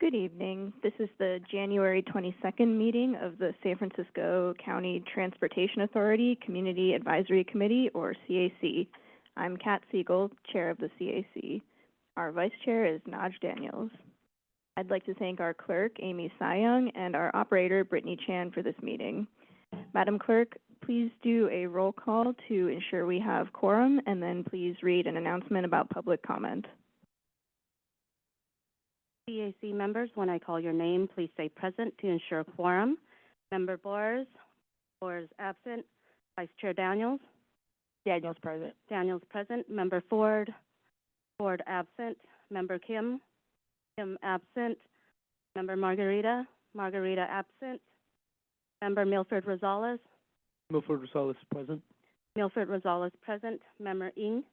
Good evening. This is the January 22nd meeting of the San Francisco County Transportation Authority Community Advisory Committee, or CAC. I'm Kat Siegel, chair of the CAC. Our vice chair is Naj Daniels. I'd like to thank our clerk, Amy Sayung, and our operator, Brittany Chan, for this meeting. Madam Clerk, please do a roll call to ensure we have quorum, and then please read an announcement about public comment. CAC members, when I call your name, please say present to ensure quorum. Member Boers absent. Vice Chair Daniels? Daniels present. Daniels present. Member Ford absent. Member Kim absent. Member Margarita absent. Member Milford Rosales? Milford Rosales present. Milford Rosales present. Member Ng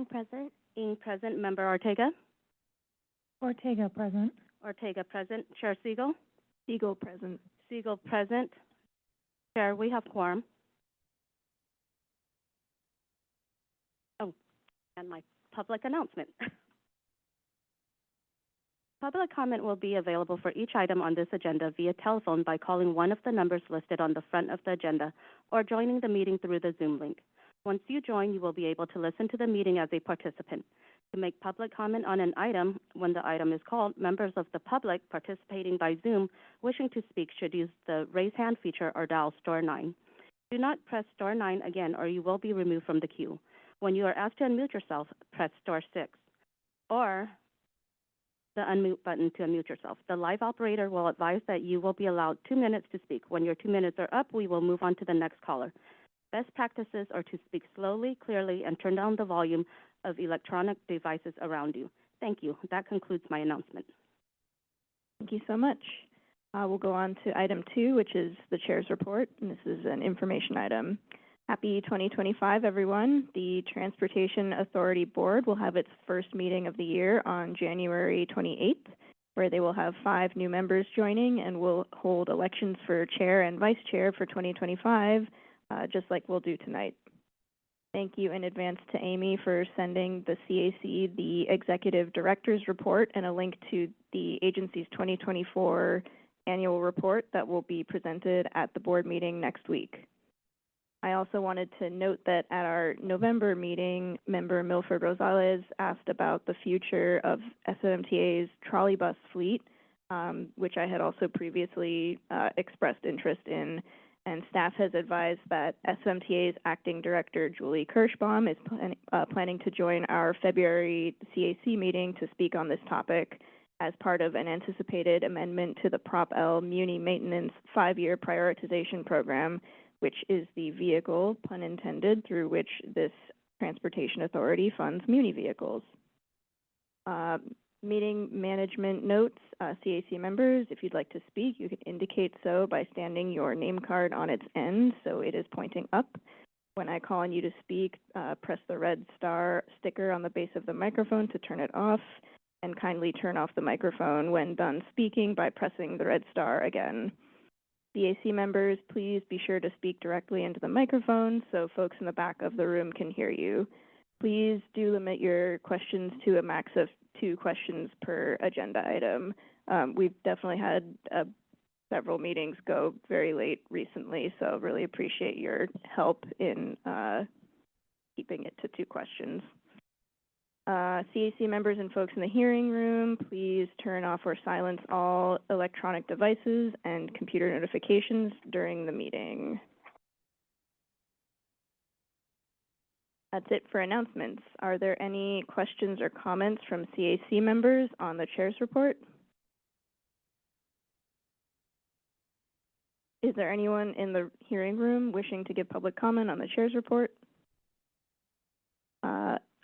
present. Ng present. Member Ortega? Ortega present. Ortega present. Chair Siegel? Siegel present. Siegel present. Chair, we have quorum. Oh, and my public announcement. Public comment will be available for each item on this agenda via telephone by calling one of the numbers listed on the front of the agenda or joining the meeting through the Zoom link. Once you join, you will be able to listen to the meeting as a participant. To make public comment on an item when the item is called, members of the public participating by Zoom wishing to speak should use the raise hand feature or dial *9. Do not press *9 again or you will be removed from the queue. When you are asked to unmute yourself, press *6 or the unmute button to unmute yourself. The live operator will advise that you will be allowed 2 minutes to speak. When your 2 minutes are up, we will move on to the next caller. Best practices are to speak slowly, clearly, and turn down the volume of electronic devices around you. Thank you. That concludes my announcement. Thank you so much. We'll go on to item 2, which is the chair's report, and this is an information item. Happy 2025, everyone. The Transportation Authority Board will have its first meeting of the year on January 28th, where they will have 5 new members joining and will hold elections for chair and vice chair for 2025, just like we'll do tonight. Thank you in advance to Amy for sending the CAC the Executive Director's Report and a link to the agency's 2024 annual report that will be presented at the board meeting next week. I also wanted to note that at our November meeting, member Milford Rosales asked about the future of SFCTA's trolley bus fleet, which I had also previously expressed interest in. And staff has advised that SFCTA's acting director, Julie Kirschbaum, is planning to join our February CAC meeting to speak on this topic as part of an anticipated amendment to the Prop L Muni Maintenance 5-year prioritization program, which is the vehicle, pun intended, through which this transportation authority funds Muni vehicles. Meeting management notes, CAC members, if you'd like to speak, you can indicate so by standing your name card on its end so it is pointing up. When I call on you to speak, press the red star sticker on the base of the microphone to turn it off, and kindly turn off the microphone when done speaking by pressing the red star again. CAC members, please be sure to speak directly into the microphone so folks in the back of the room can hear you. Please do limit your questions to a max of 2 questions per agenda item. We've definitely had several meetings go very late recently, so really appreciate your help in keeping it to 2 questions. CAC members and folks in the hearing room, please turn off or silence all electronic devices and computer notifications during the meeting. That's it for announcements. Are there any questions or comments from CAC members on the chair's report? Is there anyone in the hearing room wishing to give public comment on the chair's report?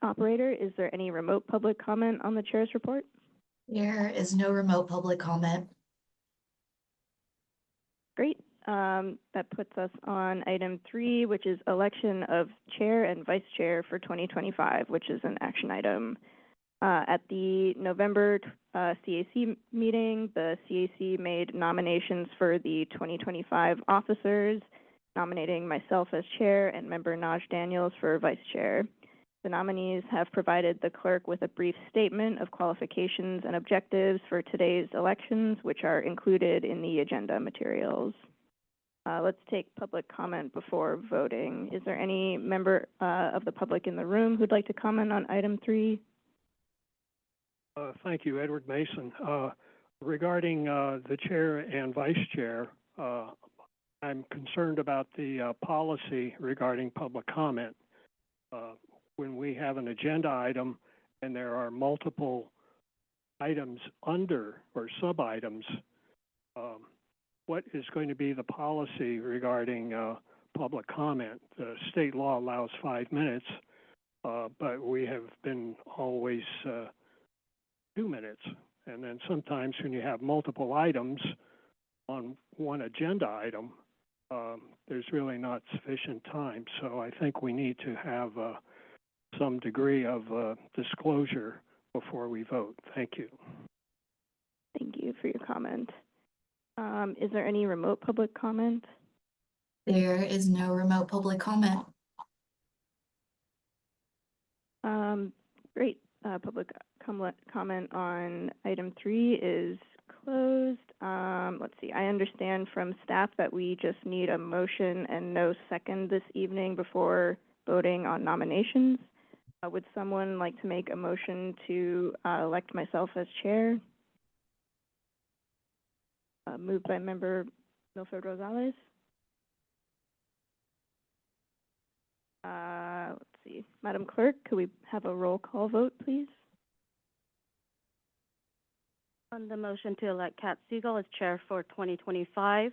Operator, is there any remote public comment on the chair's report? There is no remote public comment. Great. That puts us on item 3, which is election of chair and vice chair for 2025, which is an action item. At the November CAC meeting, the CAC made nominations for the 2025 officers, nominating myself as chair and member Naj Daniels for vice chair. The nominees have provided the clerk with a brief statement of qualifications and objectives for today's elections, which are included in the agenda materials. Let's take public comment before voting. Is there any member of the public in the room who'd like to comment on item 3? Thank you, Edward Mason. Regarding the chair and vice chair, I'm concerned about the policy regarding public comment. When we have an agenda item and there are multiple items under or sub-items, what is going to be the policy regarding public comment? The state law allows 5 minutes, but we have been always 2 minutes. And then sometimes when you have multiple items on one agenda item, there's really not sufficient time. So I think we need to have some degree of disclosure before we vote. Thank you. Thank you for your comment. Is there any remote public comment? There is no remote public comment. Great. Public comment on item 3 is closed. Let's see. I understand from staff that we just need a motion and no second this evening before voting on nominations. Would someone like to make a motion to elect myself as chair? Moved by Member Milford Rosales. Let's see. Madam Clerk, could we have a roll call vote, please? On the motion to elect Kat Siegel as chair for 2025,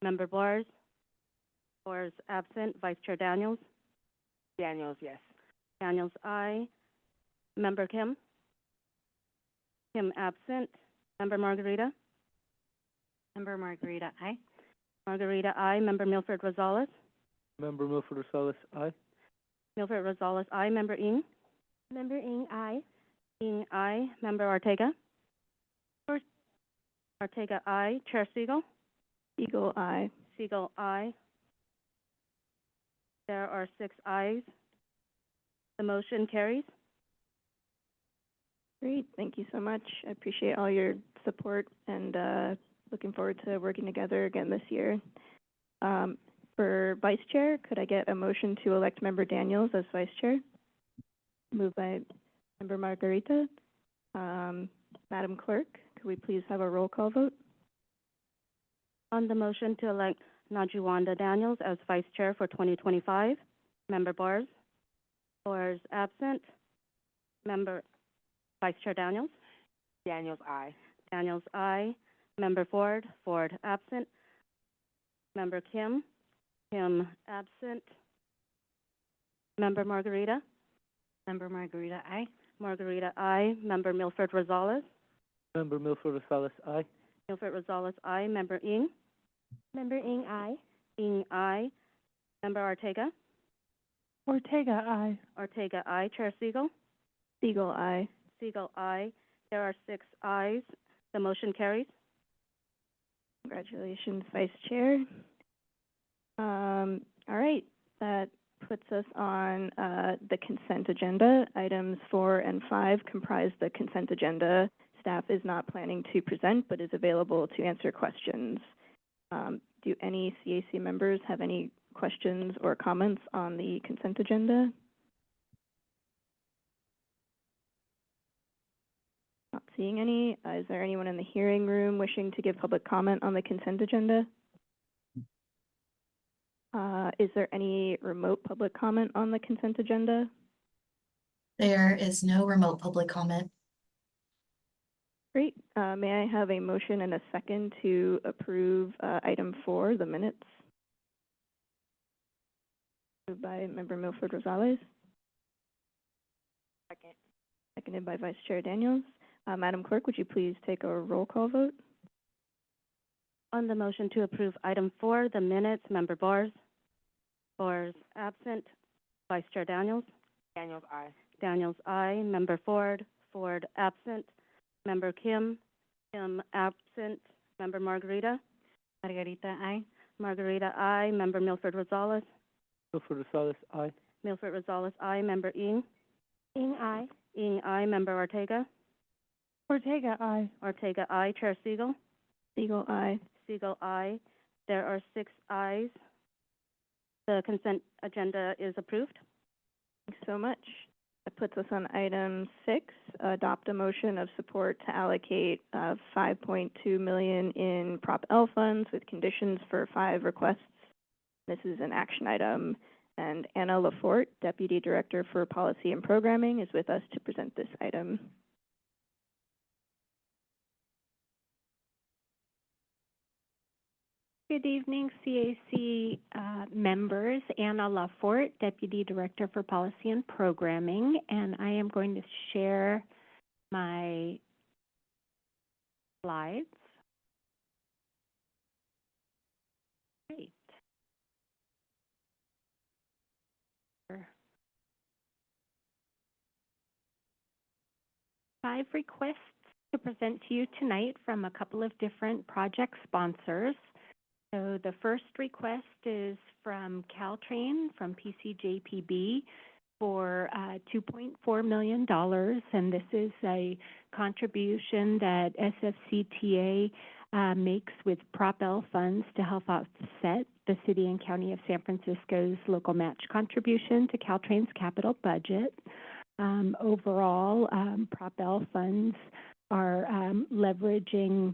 Member Bars. Bars absent. Vice Chair Daniels. Daniels, yes. Daniels, aye. Member Kim. Kim absent. Member Margarita. Member Margarita, aye. Margarita, aye. Member Milford Rosales. Member Milford Rosales, aye. Milford Rosales, aye. Member Ng. Member Ng, aye. Ng, aye. Member Ortega. Ortega, aye. Chair Siegel. Siegel, aye. Siegel, aye. There are 6 ayes. The motion carries. Great. Thank you so much. I appreciate all your support and looking forward to working together again this year. For Vice Chair, could I get a motion to elect Member Daniels as Vice Chair? Moved by Member Margarita. Madam Clerk, could we please have a roll call vote? On the motion to elect Najuwanda Daniels as Vice Chair for 2025, Member Bars. Bars absent. Member Vice Chair Daniels. Daniels, aye. Daniels, aye. Member Ford. Ford absent. Member Kim. Kim absent. Member Margarita. Member Margarita, aye. Margarita, aye. Member Milford Rosales. Member Milford Rosales, aye. Milford Rosales, aye. Member Ng. Member Ng, aye. Ng, aye. Member Ortega. Ortega, aye. Ortega, aye. Chair Siegel. Siegel, aye. Siegel, aye. There are 6 ayes. The motion carries. Congratulations, Vice Chair. All right, that puts us on the consent agenda. Items 4 and 5 comprise the consent agenda. Staff is not planning to present, but is available to answer questions. Do any CAC members have any questions or comments on the consent agenda? Not seeing any. Is there anyone in the hearing room wishing to give public comment on the consent agenda? Is there any remote public comment on the consent agenda? There is no remote public comment. Great. May I have a motion and a second to approve item 4, the minutes? Moved by Member Milford Rosales. Second. Seconded by Vice Chair Daniels. Madam Clerk, would you please take a roll call vote? On the motion to approve item 4, the minutes, Member Bars. Bars absent. Vice Chair Daniels. Daniels, aye. Daniels, aye. Member Ford. Ford absent. Member Kim. Kim absent. Member Margarita. Margarita, aye. Margarita, aye. Member Milford Rosales. Milford Rosales, aye. Milford Rosales, aye. Member Ng? Ng, aye. Ng, aye. Member Ortega? Ortega, aye. Ortega, aye. Chair Siegel? Siegel, aye. Siegel, aye. There are 6 ayes. The consent agenda is approved. Thanks so much. That puts us on item 6, adopt a motion of support to allocate $5.2 million in Prop L funds with conditions for 5 requests. This is an action item, and Anna Lafort, Deputy Director for Policy and Programming, is with us to present this item. Good evening, CAC members. Anna Lafort, Deputy Director for Policy and Programming, and I am going to share my slides. Great. 5 requests to present to you tonight from a couple of different project sponsors. So the first request is from Caltrain, from PCJPB, for $2.4 million, and this is a contribution that SFCTA makes with Prop L funds to help offset the City and County of San Francisco's local match contribution to Caltrain's capital budget. Overall, Prop L funds are leveraging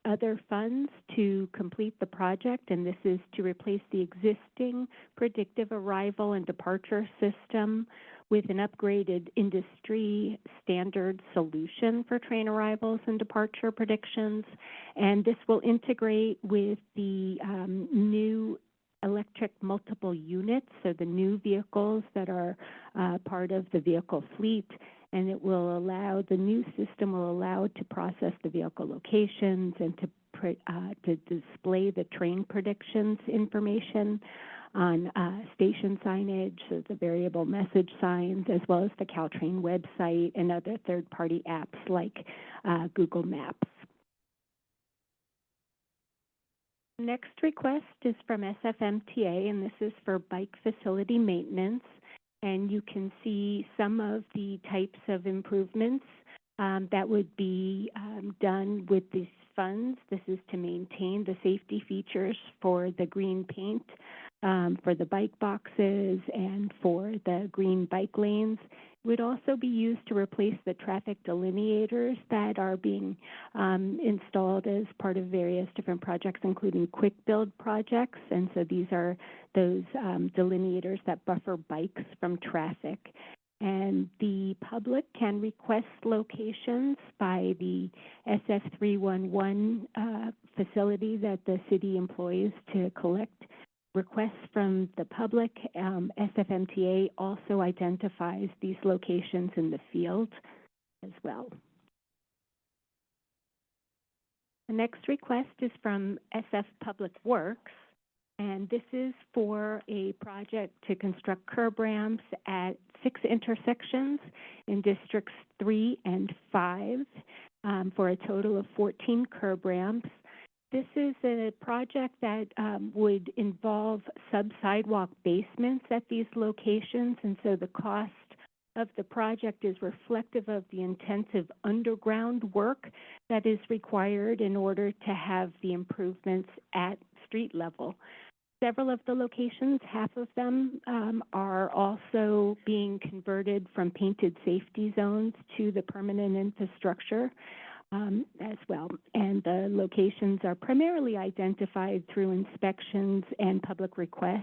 other funds to complete the project, and this is to replace the existing predictive arrival and departure system with an upgraded industry standard solution for train arrivals and departure predictions. And this will integrate with the new electric multiple units, so the new vehicles that are part of the vehicle fleet. And it will allow, the new system will allow it to process the vehicle locations and to display the train predictions information on station signage, so the variable message signs, as well as the Caltrain website and other third-party apps like Google Maps. Next request is from SFMTA, and this is for bike facility maintenance. And you can see some of the types of improvements that would be done with these funds. This is to maintain the safety features for the green paint, for the bike boxes, and for the green bike lanes. It would also be used to replace the traffic delineators that are being installed as part of various different projects, including quick build projects. And so these are those delineators that buffer bikes from traffic. And the public can request locations by the SF311 facility that the city employs to collect requests from the public. SFMTA also identifies these locations in the field as well. The next request is from SF Public Works, and this is for a project to construct curb ramps at 6 intersections in districts 3 and 5 for a total of 14 curb ramps. This is a project that would involve sub-sidewalk basements at these locations, and so the cost of the project is reflective of the intensive underground work that is required in order to have the improvements at street level. Several of the locations, half of them, are also being converted from painted safety zones to the permanent infrastructure as well. And the locations are primarily identified through inspections and public requests.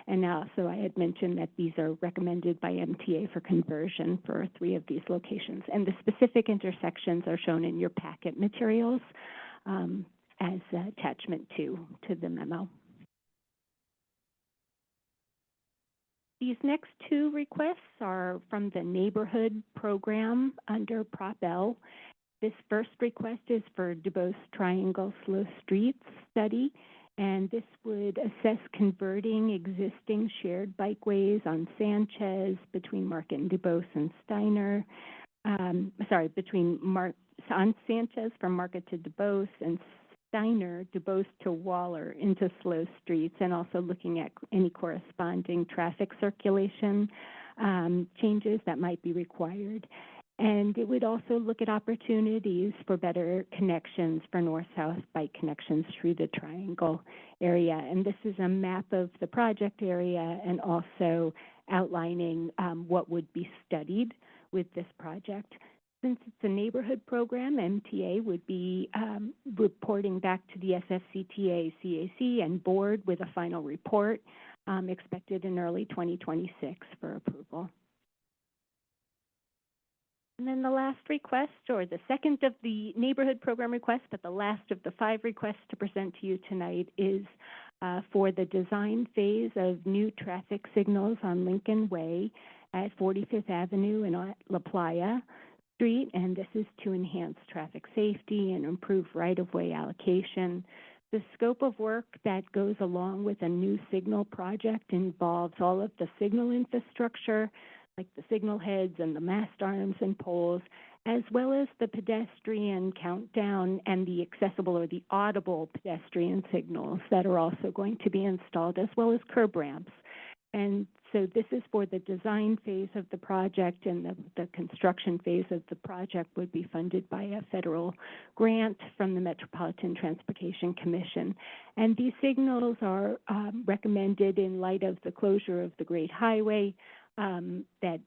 And also I had mentioned that these are recommended by MTA for conversion for 3 of these locations. And the specific intersections are shown in your packet materials as attachment 2 to the memo. These next 2 requests are from the neighborhood program under Prop L. This first request is for Dubose Triangle Slow Streets study, and this would assess converting existing shared bikeways on Sanchez between Market and Dubose and Steiner, on Sanchez from Market to Dubose and Steiner, DuBose to Waller into slow streets, and also looking at any corresponding traffic circulation changes that might be required. And it would also look at opportunities for better connections for north-south bike connections through the triangle area. And this is a map of the project area and also outlining what would be studied with this project. Since it's a neighborhood program, MTA would be reporting back to the SFCTA, CAC, and board with a final report expected in early 2026 for approval. And then the last request, or the second of the neighborhood program requests, but the last of the 5 requests to present to you tonight is for the design phase of new traffic signals on Lincoln Way at 45th Avenue and La Playa Street, and this is to enhance traffic safety and improve right-of-way allocation. The scope of work that goes along with a new signal project involves all of the signal infrastructure, like the signal heads and the mast arms and poles, as well as the pedestrian countdown and the accessible or the audible pedestrian signals that are also going to be installed, as well as curb ramps. And so this is for the design phase of the project, and the construction phase of the project would be funded by a federal grant from the Metropolitan Transportation Commission. And these signals are recommended in light of the closure of the Great Highway that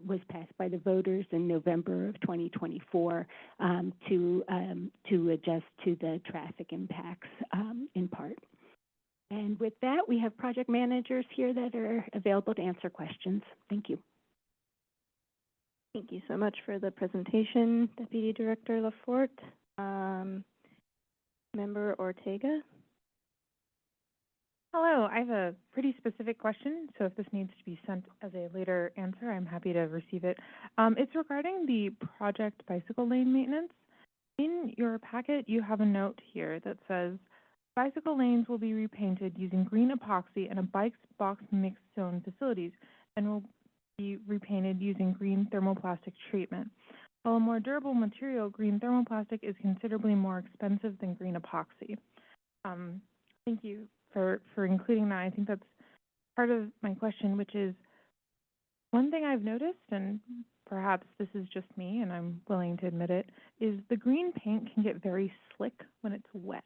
was passed by the voters in November of 2024 to adjust to the traffic impacts in part. And with that, we have project managers here that are available to answer questions. Thank you. Thank you so much for the presentation, Deputy Director Lafort. Member Ortega? Hello, I have a pretty specific question, so if this needs to be sent as a later answer, I'm happy to receive it. It's regarding the project bicycle lane maintenance. In your packet, you have a note here that says, bicycle lanes will be repainted using green epoxy and a bike box mixed zone facilities and will be repainted using green thermoplastic treatment. While a more durable material, green thermoplastic is considerably more expensive than green epoxy. Thank you for including that. I think that's part of my question, which is one thing I've noticed, and perhaps this is just me and I'm willing to admit it, is the green paint can get very slick when it's wet.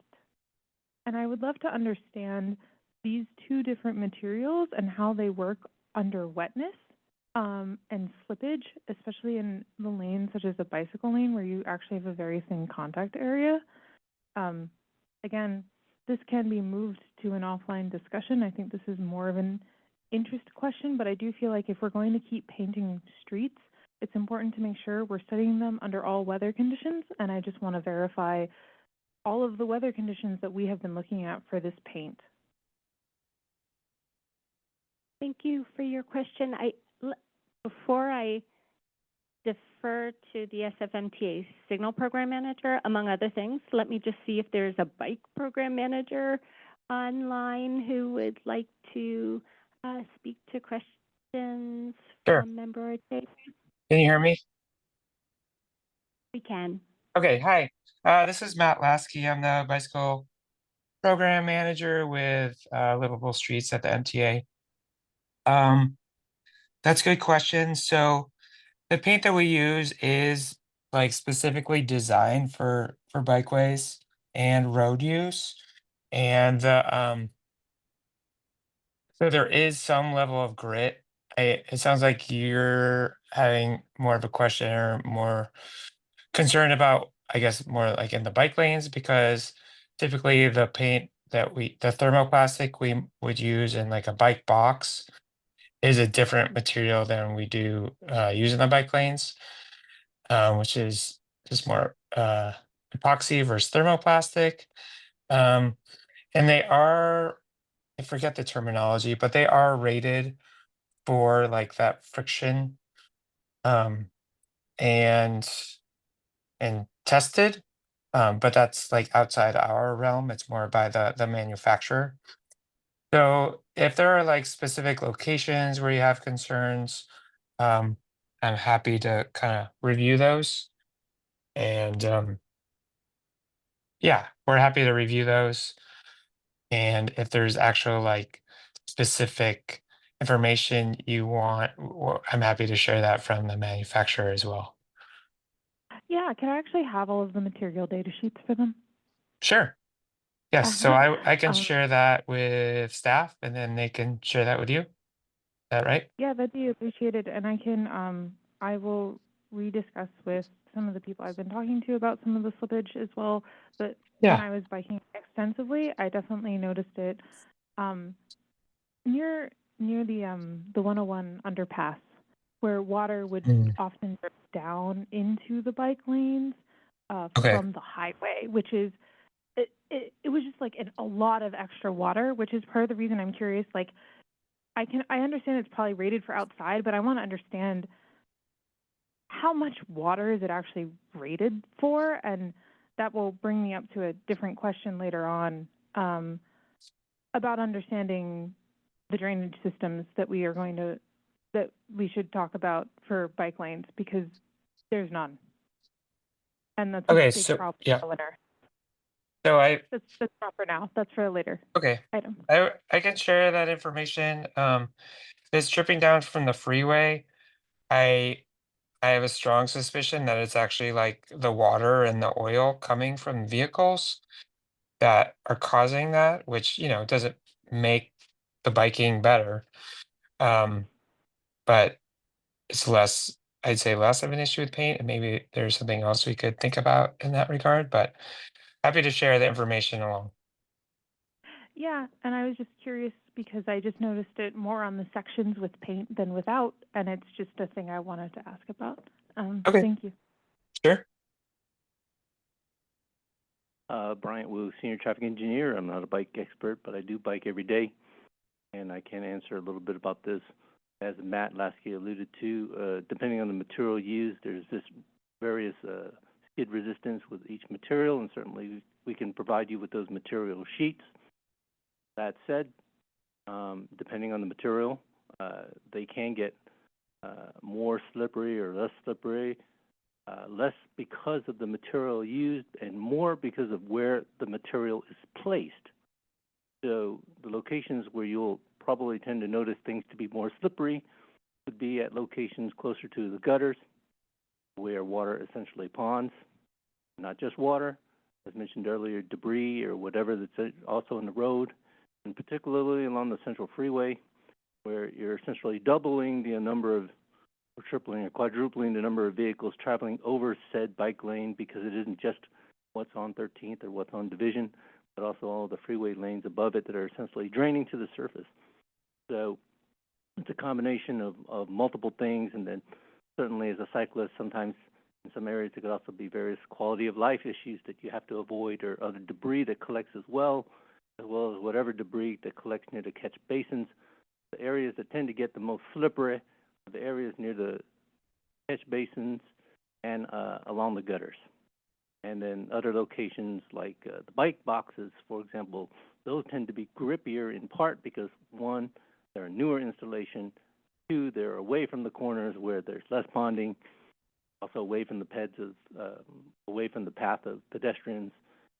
And I would love to understand these two different materials and how they work under wetness and slippage, especially in the lanes such as the bicycle lane where you actually have a very thin contact area. Again, this can be moved to an offline discussion. I think this is more of an interest question, but I do feel like if we're going to keep painting streets, it's important to make sure we're studying them under all weather conditions, and I just want to verify all of the weather conditions that we have been looking at for this paint. Thank you for your question. Before I defer to the SFMTA Signal Program Manager, among other things, let me just see if there's a bike program manager online who would like to speak to questions Sure. from Member Ortega. Can you hear me? We can. Okay, hi. This is Matt Lasky. I'm the bicycle program manager with Livable Streets at the MTA. That's a good question. So the paint that we use is like specifically designed for bikeways and road use. And so there is some level of grit. It sounds like you're having more of a question or more concerned about, I guess, more like in the bike lanes, because typically the paint that the thermoplastic we would use in like a bike box is a different material than we do use in the bike lanes, which is just more epoxy versus thermoplastic. And they are, I forget the terminology, but they are rated for like that friction um, and tested. But that's like outside our realm. It's more by the manufacturer. So if there are like specific locations where you have concerns, I'm happy to kind of review those and Yeah, we're happy to review those. And if there's actual like specific information you want, I'm happy to share that from the manufacturer as well. Yeah, can I actually have all of the material data sheets for them? Sure. Yes, so Awesome. I can share that with staff and then they can share that with you. Is that right? Yeah, that'd be appreciated, and I will rediscuss with some of the people I've been talking to about some of the slippage as well. But when Yeah. I was biking extensively, I definitely noticed it near the 101 underpass, where water would Mm. often drip down into the bike lanes Okay. from the highway, which is it was just like a lot of extra water, which is part of the reason I'm curious. Like, I understand it's probably rated for outside, but I want to understand how much water is it actually rated for, and that will bring me up to a different question later on about understanding the drainage systems that we should talk about for bike lanes, because there's none, and that's a Okay, big so problem yeah. for winter. So That's not for now. That's for a later okay. item. I can share that information. If it's dripping down from the freeway, I I have a strong suspicion that it's actually like the water and the oil coming from vehicles that are causing that, which, doesn't make the biking better. But it's I'd say less of an issue with paint, and maybe there's something else we could think about in that regard, but happy to share the information along. Yeah, and I was just curious because I just noticed it more on the sections with paint than without, and it's just a thing I wanted to ask about. Okay, Thank you. sure. Bryant Wu, Senior Traffic Engineer. I'm not a bike expert, but I do bike every day, and I can answer a little bit about this. As Matt Lasky alluded to, depending on the material used, there's this various skid resistance with each material, and certainly we can provide you with those material sheets. That said, depending on the material, they can get more slippery or less slippery. Less because of the material used and more because of where the material is placed. So the locations where you'll probably tend to notice things to be more slippery would be at locations closer to the gutters, where water essentially ponds, not just water, as mentioned earlier, debris or whatever that's also in the road, and particularly along the Central Freeway, where you're essentially doubling the number of, or tripling or quadrupling the number of vehicles traveling over said bike lane, because it isn't just what's on 13th or what's on Division, but also all the freeway lanes above it that are essentially draining to the surface. So it's a combination of multiple things, and then certainly as a cyclist, sometimes in some areas it could also be various quality of life issues that you have to avoid, or other debris that collects as well as whatever debris that collects near the catch basins. The areas that tend to get the most slippery are the areas near the catch basins and along the gutters. And then other locations like the bike boxes, for example, those tend to be grippier in part because, one, they're a newer installation, two, they're away from the corners where there's less ponding, also away from the away from the path of pedestrians.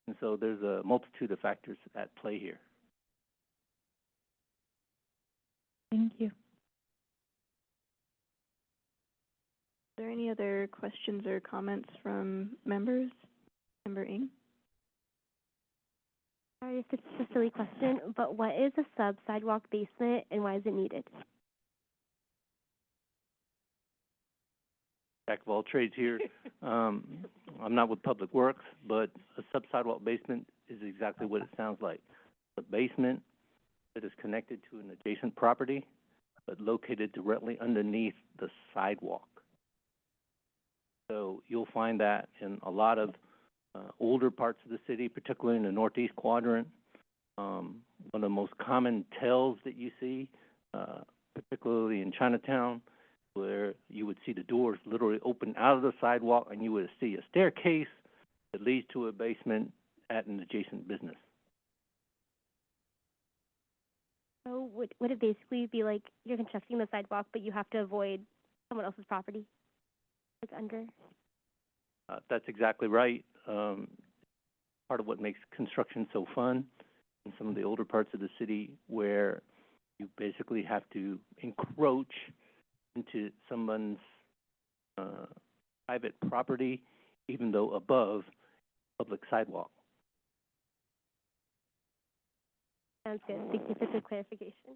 And so there's a multitude of factors at play here. Thank you. Are there any other questions or comments from members? Member Ng? Sorry if it's a silly question, but what is a sub-sidewalk basement and why is it needed? Jack of all trades here. I'm not with Public Works, but a sub-sidewalk basement is exactly what it sounds like. A basement that is connected to an adjacent property, but located directly underneath the sidewalk. So you'll find that in a lot of older parts of the city, particularly in the northeast quadrant. One of the most common tells that you see, particularly in Chinatown, where you would see the doors literally open out of the sidewalk, and you would see a staircase that leads to a basement at an adjacent business. So would it basically be like you're constructing the sidewalk, but you have to avoid someone else's property? Like under? That's exactly right. part of what makes construction so fun in some of the older parts of the city, where you basically have to encroach into someone's private property, even though above public sidewalk. Sounds good. Thank you for the clarification.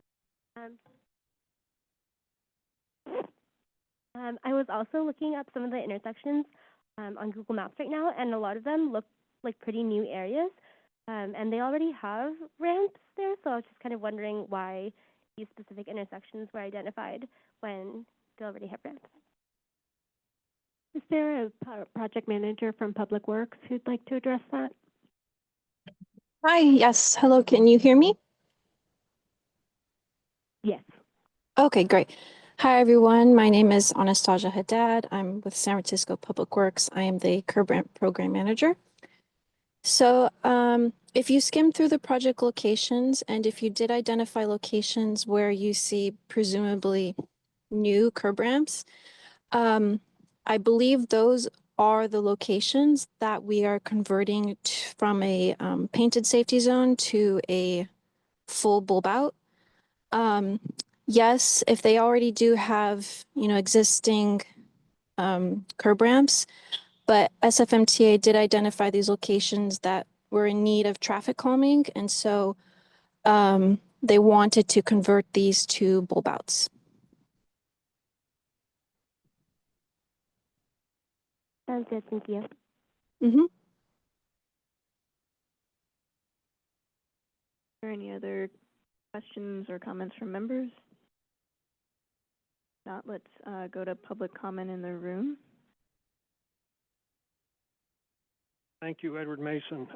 I was also looking up some of the intersections on Google Maps right now, and a lot of them look like pretty new areas, and they already have ramps there, so I was just kind of wondering why these specific intersections were identified when they already have ramps. Is there a project manager from Public Works who'd like to address that? Hi, yes, hello, can you hear me? Yes. Okay, great. Hi, everyone. My name is Anastasia Haddad. I'm with San Francisco Public Works. I am the curb ramp program manager. So if you skim through the project locations, and if you did identify locations where you see presumably new curb ramps, I believe those are the locations that we are converting from a painted safety zone to a full bulb out. Yes, if they already do have, existing curb ramps, but SFMTA did identify these locations that were in need of traffic calming, and so they wanted to convert these to bulb outs. Sounds good. Thank you. Mm-hmm. Are there any other questions or comments from members? If not, let's go to public comment in the room. Thank you, Edward Mason.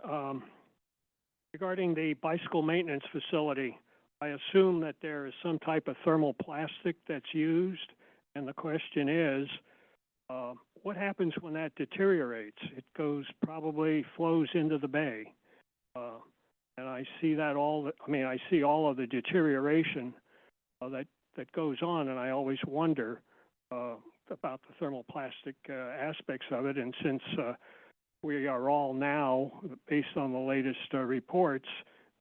Regarding the bicycle maintenance facility, I assume that there is some type of thermal plastic that's used, and the question is, what happens when that deteriorates? It probably flows into the bay. And I see that I see all of the deterioration that goes on, and I always wonder about the thermoplastic aspects of it. And since we are all now, based on the latest reports,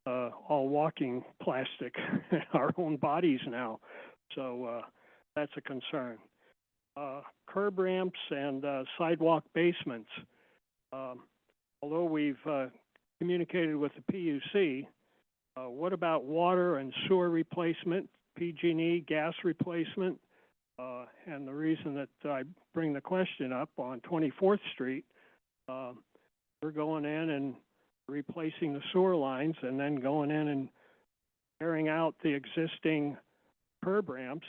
all walking plastic in our own bodies now, so that's a concern. Curb ramps and sidewalk basements. Although we've communicated with the PUC, what about water and sewer replacement, PG&E gas replacement? And the reason that I bring the question up, on 24th Street, we're going in and replacing the sewer lines and then going in and tearing out the existing curb ramps,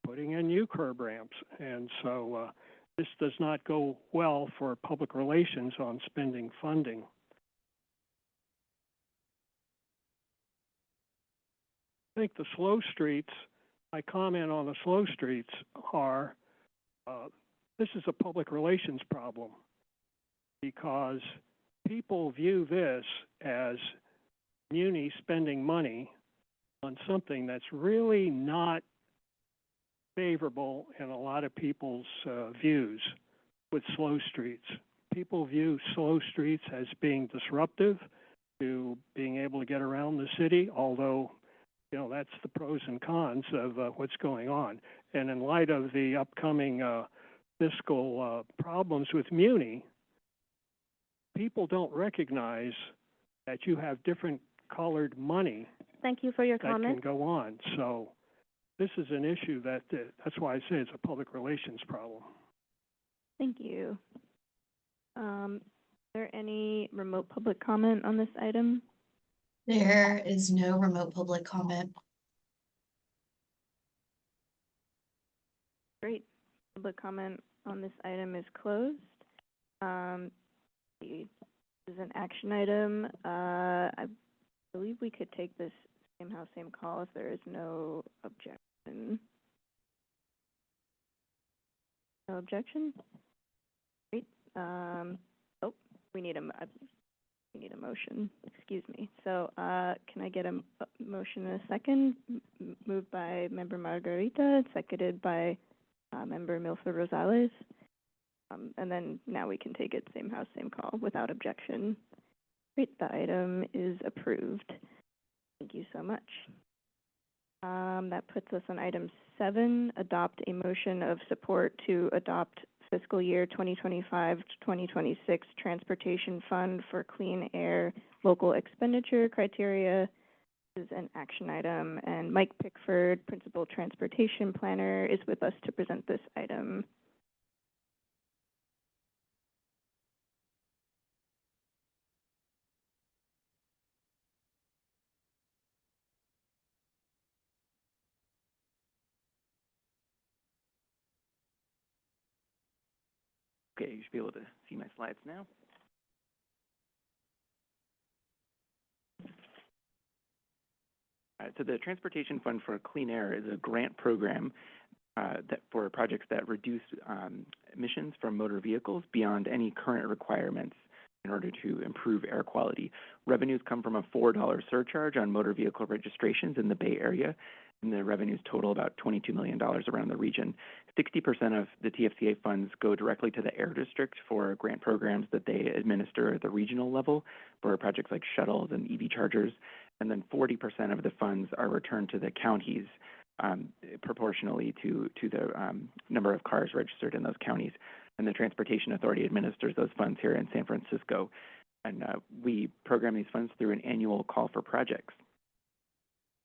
putting in new curb ramps. And so this does not go well for public relations on spending funding. I think the slow streets, my comment on the slow streets are, this is a public relations problem, because people view this as muni spending money on something that's really not favorable in a lot of people's views with slow streets. People view slow streets as being disruptive to being able to get around the city, although that's the pros and cons of what's going on. And in light of the upcoming fiscal problems with muni, people don't recognize that you have different colored money. Thank you for your that comment. can go on. So this is an issue that's why I say it's a public relations problem. Thank you. Is there any remote public comment on this item? There is no remote public comment. Great. Public comment on this item is closed. This is an action item. I believe we could take this same house, same call if there is no objection. No objection? Great. We need a motion. Excuse me. So can I get a motion in a second? Moved by Member Margarita, seconded by Member Milford Rosales. And then now we can take it same house, same call without objection. Great, the item is approved. Thank you so much. That puts us on item 7, adopt a motion of support to adopt fiscal year 2025 to 2026 Transportation Fund for Clean Air Local Expenditure Criteria. This is an action item, and Mike Pickford, Principal Transportation Planner, is with us to present this item. Okay, you should be able to see my slides now. So the Transportation Fund for Clean Air is a grant program that for projects that reduce emissions from motor vehicles beyond any current requirements in order to improve air quality. Revenues come from a $4 surcharge on motor vehicle registrations in the Bay Area, and the revenues total about $22 million around the region. 60% of the TFCA funds go directly to the Air District for grant programs that they administer at the regional level for projects like shuttles and EV chargers, and then 40% of the funds are returned to the counties proportionally to the number of cars registered in those counties. And the Transportation Authority administers those funds here in San Francisco. And we program these funds through an annual call for projects.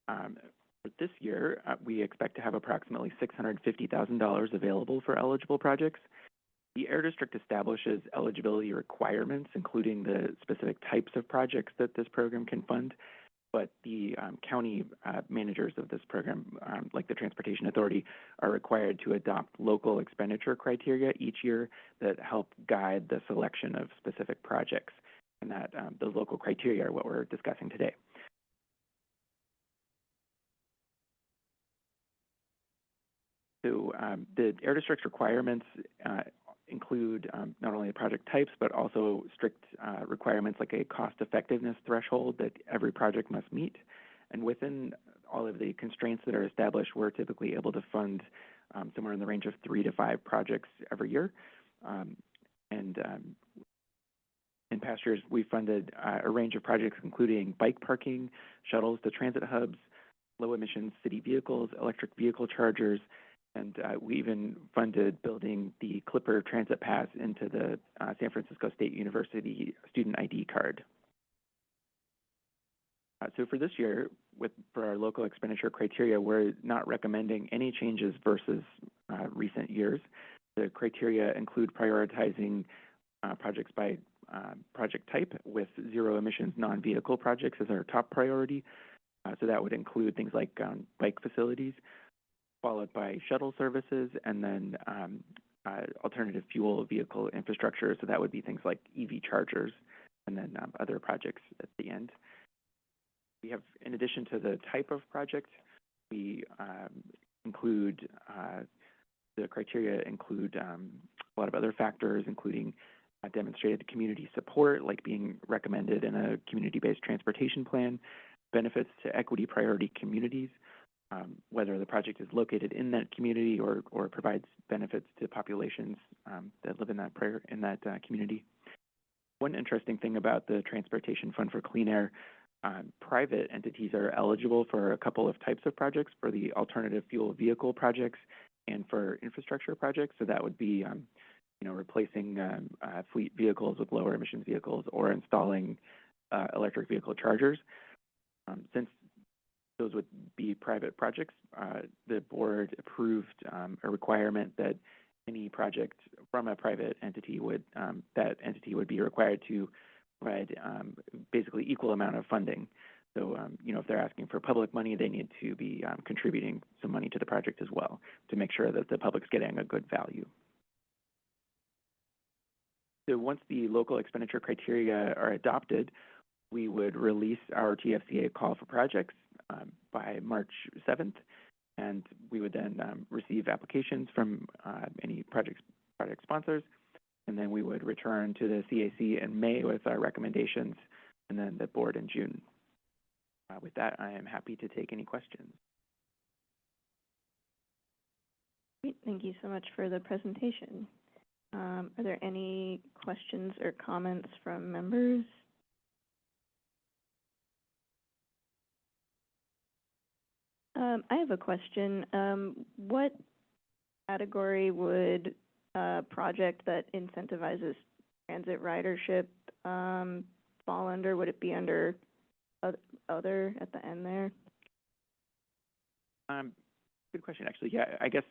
For this year, we expect to have approximately $650,000 available for eligible projects. The Air District establishes eligibility requirements, including the specific types of projects that this program can fund. But the county managers of this program, like the Transportation Authority, are required to adopt local expenditure criteria each year that help guide the selection of specific projects. And that those local criteria are what we're discussing today. So the Air District's requirements include not only the project types, but also strict requirements like a cost effectiveness threshold that every project must meet. And within all of the constraints that are established, we're typically able to fund somewhere in the range of 3 to 5 projects every year. In past years, we funded a range of projects including bike parking, shuttles to transit hubs, low emissions city vehicles, electric vehicle chargers, and we even funded building the Clipper Transit Pass into the San Francisco State University student ID card. So for this year, for our local expenditure criteria, we're not recommending any changes versus recent years. The criteria include prioritizing projects by project type, with zero emissions non-vehicle projects as our top priority. So that would include things like bike facilities, followed by shuttle services, and then alternative fuel vehicle infrastructure. So that would be things like EV chargers, and then other projects at the end. We have, in addition to the type of project, we include, the criteria include a lot of other factors, including demonstrated community support, like being recommended in a community-based transportation plan, benefits to equity priority communities, whether the project is located in that community or provides benefits to populations that live in that community. One interesting thing about the Transportation Fund for Clean Air, private entities are eligible for a couple of types of projects, for the alternative fuel vehicle projects and for infrastructure projects. So that would be replacing fleet vehicles with lower emissions vehicles or installing electric vehicle chargers. Since those would be private projects, the board approved a requirement that any project from a private entity would be required to provide basically equal amount of funding. So if they're asking for public money, they need to be contributing some money to the project as well to make sure that the public's getting a good value. So once the local expenditure criteria are adopted, we would release our TFCA call for projects by March 7th, and we would then receive applications from any project sponsors, and then we would return to the CAC in May with our recommendations, and then the board in June. With that, I am happy to take any questions. Great, thank you so much for the presentation. Are there any questions or comments from members? I have a question. What category would a project that incentivizes transit ridership fall under? Would it be under other at the end there? Good question, actually. Yeah, I guess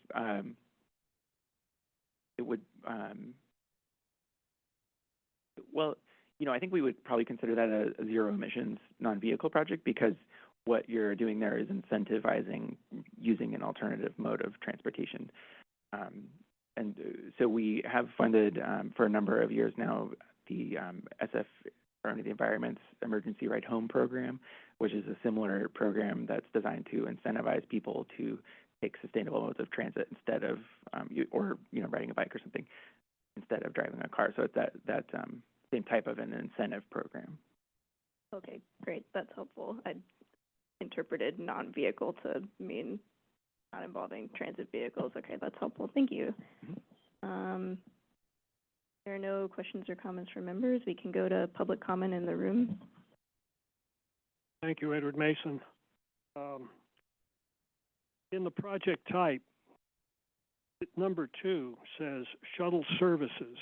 it would, well, I think we would probably consider that a zero emissions non-vehicle project, because what you're doing there is incentivizing using an alternative mode of transportation. And so we have funded for a number of years now the the Environment's Emergency Ride Home program, which is a similar program that's designed to incentivize people to take sustainable modes of transit instead of, riding a bike or something instead of driving a car. So it's that same type of an incentive program. Okay, great. That's helpful. I interpreted non-vehicle to mean not involving transit vehicles. Okay, that's helpful. Thank you. Mm-hmm. There are no questions or comments from members. We can go to public comment in the room. Thank you, Edward Mason. In the project type, number 2 says shuttle services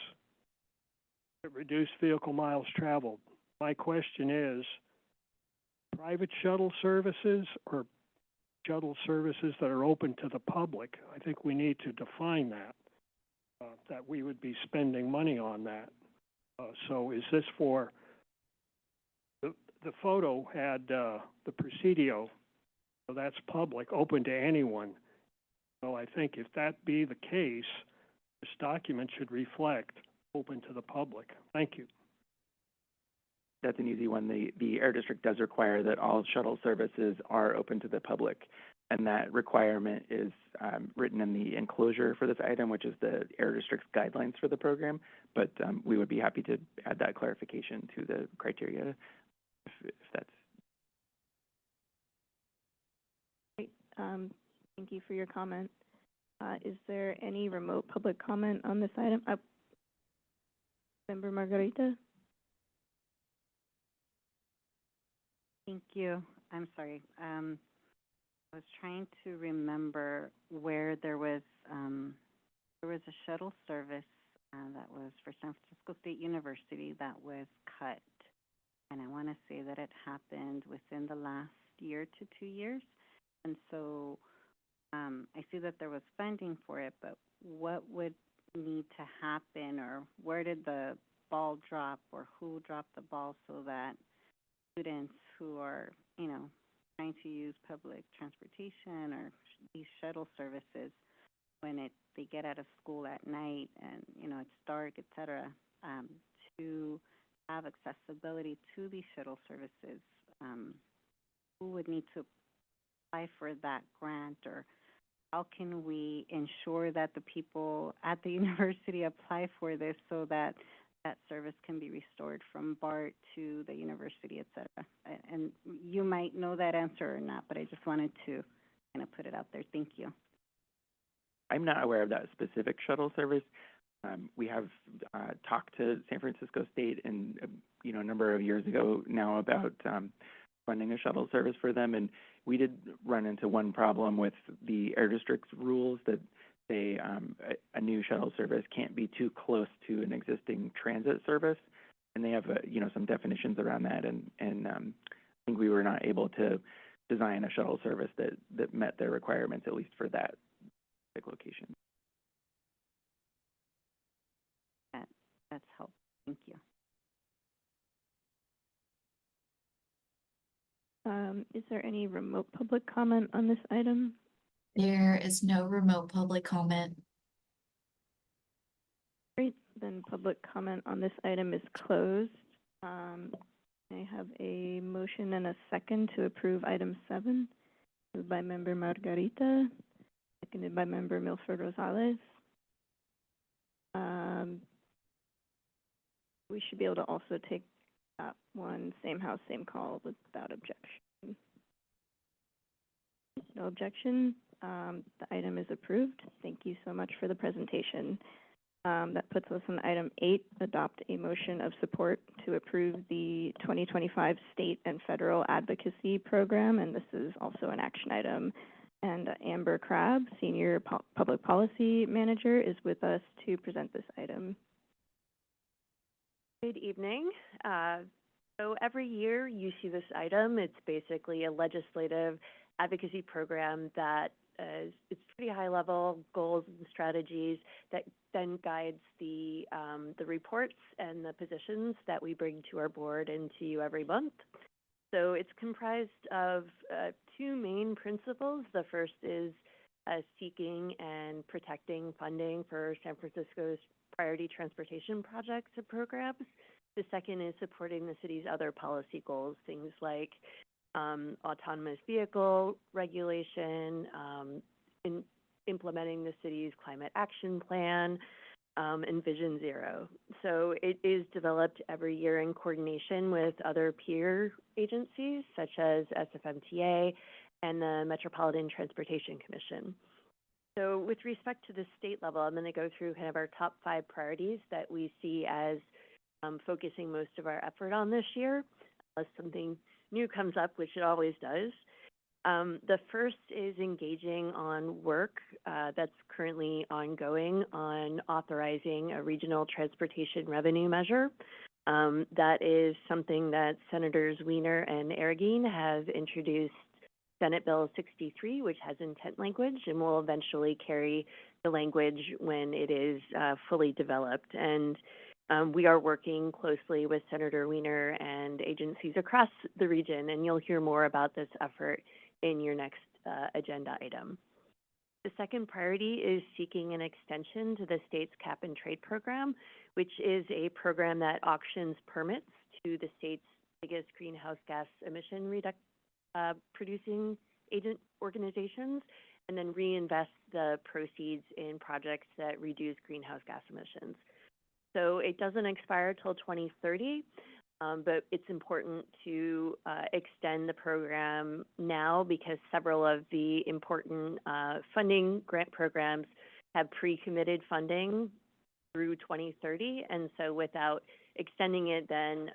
that reduce vehicle miles traveled. My question is, private shuttle services or shuttle services that are open to the public? I think we need to define that we would be spending money on that. So is this for, the photo had the Presidio, so that's public, open to anyone. So I think if that be the case, this document should reflect open to the public. Thank you. That's an easy one. The Air District does require that all shuttle services are open to the public, and that requirement is written in the enclosure for this item, which is the Air District's guidelines for the program. But we would be happy to add that clarification to the criteria if that's. Great. Thank you for your comment. Is there any remote public comment on this item? Member Margarita? Thank you. I'm sorry. I was trying to remember where there was a shuttle service that was for San Francisco State University that was cut, and I want to say that it happened within the last year to 2 years. And so I see that there was funding for it, but what would need to happen, or where did the ball drop, or who dropped the ball so that students who are, trying to use public transportation or these shuttle services, when they get out of school at night and, it's dark, et cetera, to have accessibility to these shuttle services, who would need to apply for that grant, or how can we ensure that the people at the university apply for this so that that service can be restored from BART to the university, et cetera? And you might know that answer or not, but I just wanted to kind of put it out there. Thank you. I'm not aware of that specific shuttle service. We have talked to San Francisco State and a number of years ago now about funding a shuttle service for them, and we did run into one problem with the Air District's rules that say a new shuttle service can't be too close to an existing transit service, and they have some definitions around that, and I think we were not able to design a shuttle service that met their requirements, at least for that location. That's helpful. Thank you. Is there any remote public comment on this item? There is no remote public comment. Great, then public comment on this item is closed. I have a motion and a second to approve item 7, moved by Member Margarita, seconded by Member Milford Rosales. We should be able to also take that one, same house, same call, without objection. No objection. The item is approved. Thank you so much for the presentation. That puts us on item 8, adopt a motion of support to approve the 2025 state and federal advocacy program, and this is also an action item. And Amber Crabb, Senior Public Policy Manager, is with us to present this item. Good evening. So every year you see this item. It's basically a legislative advocacy program that it's pretty high level goals and strategies that then guides the reports and the positions that we bring to our board and to you every month. So it's comprised of 2 main principles. The first is seeking and protecting funding for San Francisco's priority transportation projects and programs. The second is supporting the city's other policy goals, things like autonomous vehicle regulation, implementing the city's climate action plan, and Vision Zero. So it is developed every year in coordination with other peer agencies such as SFMTA and the Metropolitan Transportation Commission. So with respect to the state level, I'm going to go through kind of our top 5 priorities that we see as focusing most of our effort on this year, unless something new comes up, which it always does. The first is engaging on work that's currently ongoing on authorizing a regional transportation revenue measure. That is something that Senators Wiener and Arreguín have introduced Senate Bill 63, which has intent language and will eventually carry the language when it is fully developed. And we are working closely with Senator Wiener and agencies across the region, and you'll hear more about this effort in your next agenda item. The second priority is seeking an extension to the state's cap and trade program, which is a program that auctions permits to the state's biggest greenhouse gas emission producing agent organizations, and then reinvest the proceeds in projects that reduce greenhouse gas emissions. So it doesn't expire till 2030, but it's important to extend the program now because several of the important funding grant programs have pre-committed funding through 2030. And so without extending it, then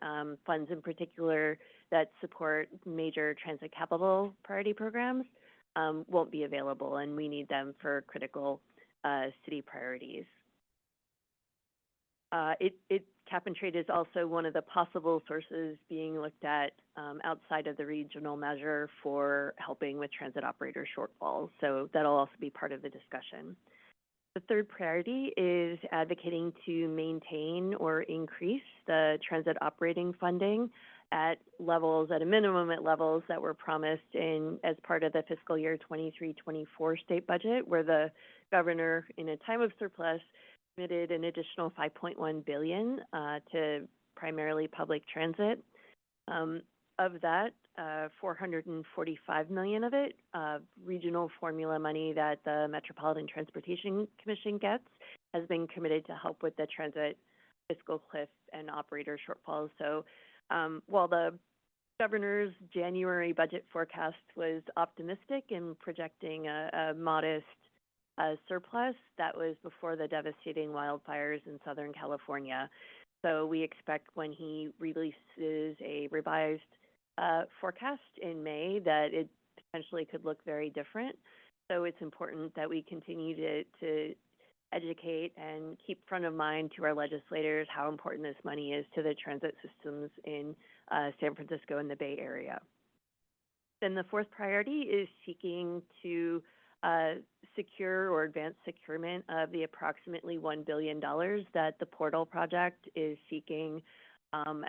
funds in particular that support major transit capital priority programs won't be available, and we need them for critical city priorities. Cap and trade is also one of the possible sources being looked at outside of the regional measure for helping with transit operator shortfalls. So that'll also be part of the discussion. The third priority is advocating to maintain or increase the transit operating funding at a minimum at levels that were promised as part of the fiscal year 23-24 state budget, where the governor, in a time of surplus, committed an additional $5.1 billion to primarily public transit. Of that, $445 million of it, regional formula money that the Metropolitan Transportation Commission gets, has been committed to help with the transit fiscal cliff and operator shortfalls. So while the governor's January budget forecast was optimistic in projecting a modest surplus, that was before the devastating wildfires in Southern California. So we expect when he releases a revised forecast in May that it potentially could look very different. So it's important that we continue to educate and keep front of mind to our legislators how important this money is to the transit systems in San Francisco and the Bay Area. Then the fourth priority is seeking to secure or advance securement of the approximately $1 billion that the Portal project is seeking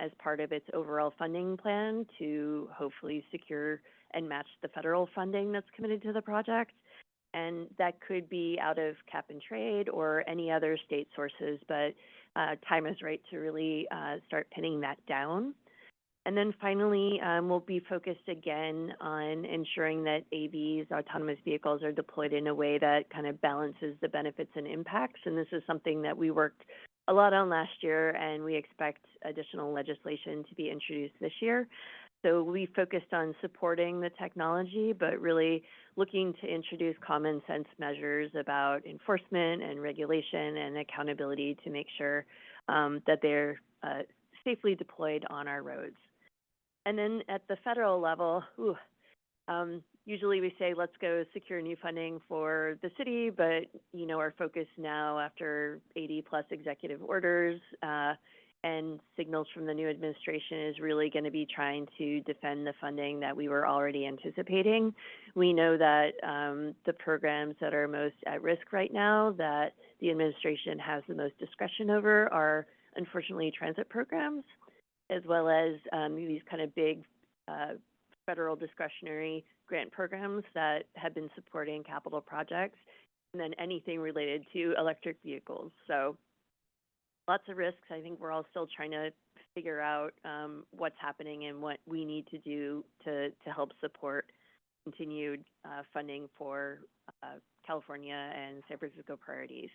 as part of its overall funding plan to hopefully secure and match the federal funding that's committed to the project. And that could be out of cap and trade or any other state sources, but time is right to really start pinning that down. And then finally, we'll be focused again on ensuring that AVs, autonomous vehicles, are deployed in a way that kind of balances the benefits and impacts. And this is something that we worked a lot on last year, and we expect additional legislation to be introduced this year. So we focused on supporting the technology, but really looking to introduce common sense measures about enforcement and regulation and accountability to make sure that they're safely deployed on our roads. And then at the federal level, usually we say, let's go secure new funding for the city, but, you know, our focus now after 80 plus executive orders and signals from the new administration is really going to be trying to defend the funding that we were already anticipating. We know that the programs that are most at risk right now that the administration has the most discretion over are unfortunately transit programs, as well as these kind of big federal discretionary grant programs that have been supporting capital projects, and then anything related to electric vehicles. So lots of risks. I think we're all still trying to figure out what's happening and what we need to do to help support continued funding for California and San Francisco priorities.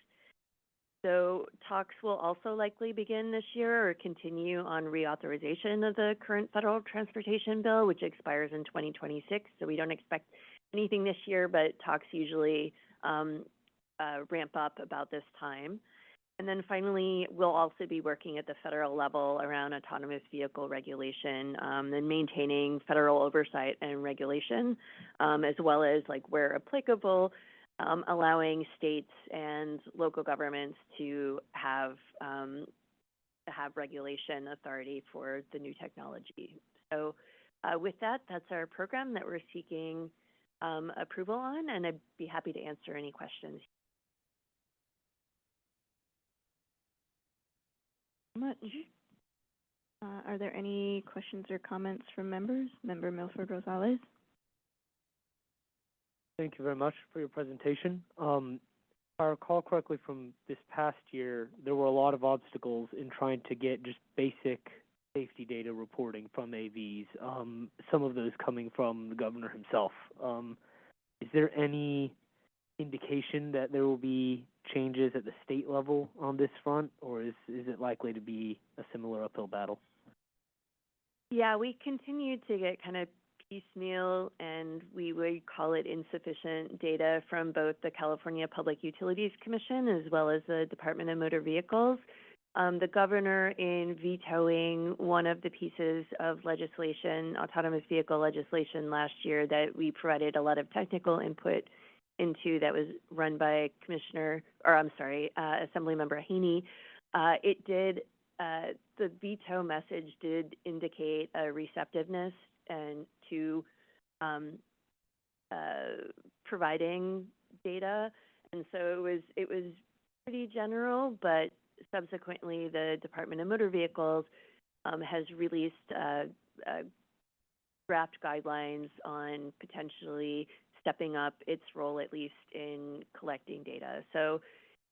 So talks will also likely begin this year or continue on reauthorization of the current federal transportation bill, which expires in 2026. So we don't expect anything this year, but talks usually ramp up about this time. And then finally, we'll also be working at the federal level around autonomous vehicle regulation and maintaining federal oversight and regulation, as well as, like, where applicable, allowing states and local governments to have regulation authority for the new technology. So with that, that's our program that we're seeking approval on, and I'd be happy to answer any questions. Much. Are there any questions or comments from members? Member Milford Rosales. Thank you very much for your presentation. If I recall correctly from this past year, there were a lot of obstacles in trying to get just basic safety data reporting from AVs, some of those coming from the governor himself. Is there any indication that there will be changes at the state level on this front, or is it likely to be a similar uphill battle? Yeah, we continue to get kind of piecemeal, and we would call it insufficient data from both the California Public Utilities Commission as well as the Department of Motor Vehicles. The governor, in vetoing one of the pieces of legislation, autonomous vehicle legislation last year that we provided a lot of technical input into, that was run by Assemblymember Haney, the veto message did indicate a receptiveness and to providing data, and so it was pretty general. But subsequently, the Department of Motor Vehicles has released draft guidelines on potentially stepping up its role, at least in collecting data. So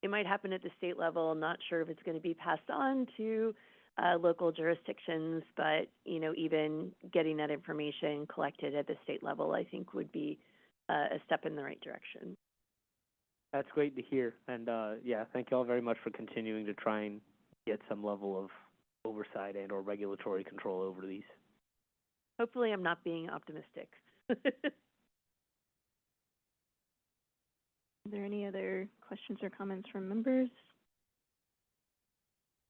it might happen at the state level. I'm not sure if it's going to be passed on to local jurisdictions, but, you know, even getting that information collected at the state level, I think, would be a step in the right direction. That's great to hear. And yeah, thank you all very much for continuing to try and get some level of oversight and or regulatory control over these. Hopefully I'm not being optimistic. Are there any other questions or comments from members?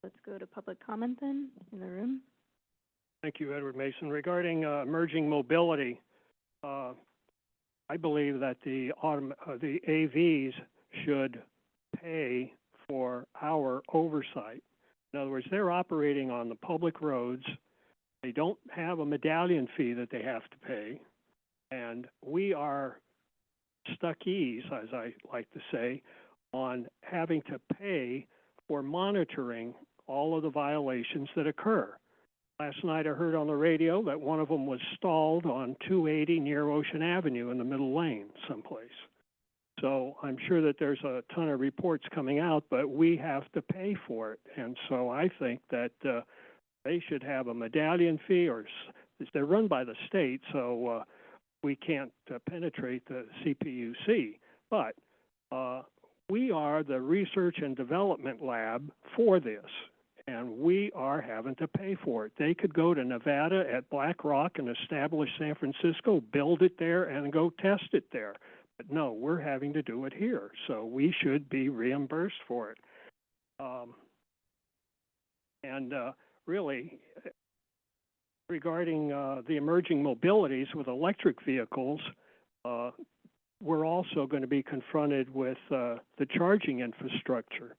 Let's go to public comment then in the room. Thank you, Edward Mason. Regarding emerging mobility, I believe that the AVs should pay for our oversight. In other words, they're operating on the public roads. They don't have a medallion fee that they have to pay, and we are stuckees, as I like to say, on having to pay for monitoring all of the violations that occur. Last night I heard on the radio that one of them was stalled on 280 near Ocean Avenue in the middle lane someplace. So I'm sure that there's a ton of reports coming out, but we have to pay for it. And so I think that they should have a medallion fee, or they're run by the state, so we can't penetrate the CPUC. But we are the research and development lab for this, and we are having to pay for it. They could go to Nevada at Black Rock and establish San Francisco, build it there, and go test it there. But no, we're having to do it here, so we should be reimbursed for it. Really, regarding the emerging mobilities with electric vehicles, we're also going to be confronted with the charging infrastructure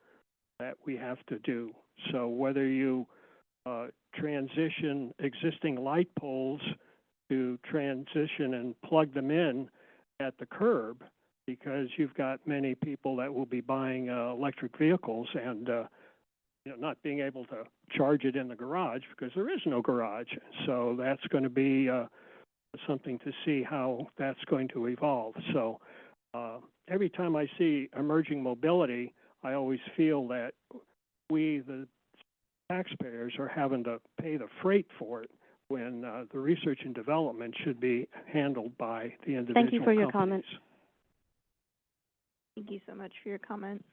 that we have to do. So whether you transition existing light poles to transition and plug them in at the curb, because you've got many people that will be buying electric vehicles and not being able to charge it in the garage because there is no garage. So that's going to be something to see how that's going to evolve. So every time I see emerging mobility, I always feel that we, the taxpayers, are having to pay the freight for it when the research and development should be handled by the individual Thank you for your companies. comment. Thank you so much for your comment.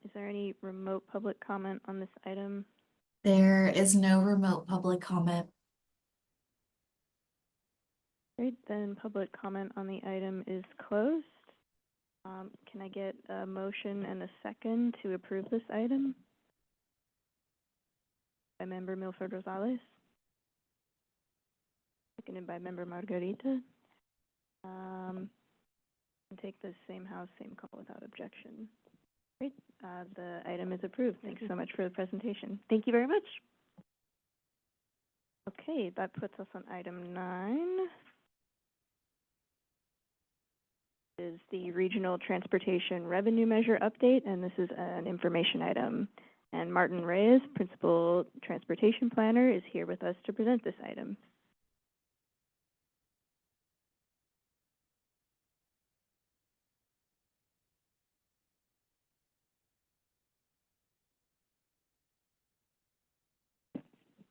Is there any remote public comment on this item? There is no remote public comment. Great, then public comment on the item is closed. Can I get a motion and a second to approve this item? By Member Milford Rosales. Seconded by Member Margarita. And take the same house, same call without objection. Great, the item is approved. Thanks so much for the presentation. Thank you very much. Okay, that puts us on item 9. Is the Regional Transportation Revenue Measure update, and this is an information item. And Martin Reyes, Principal Transportation Planner, is here with us to present this item.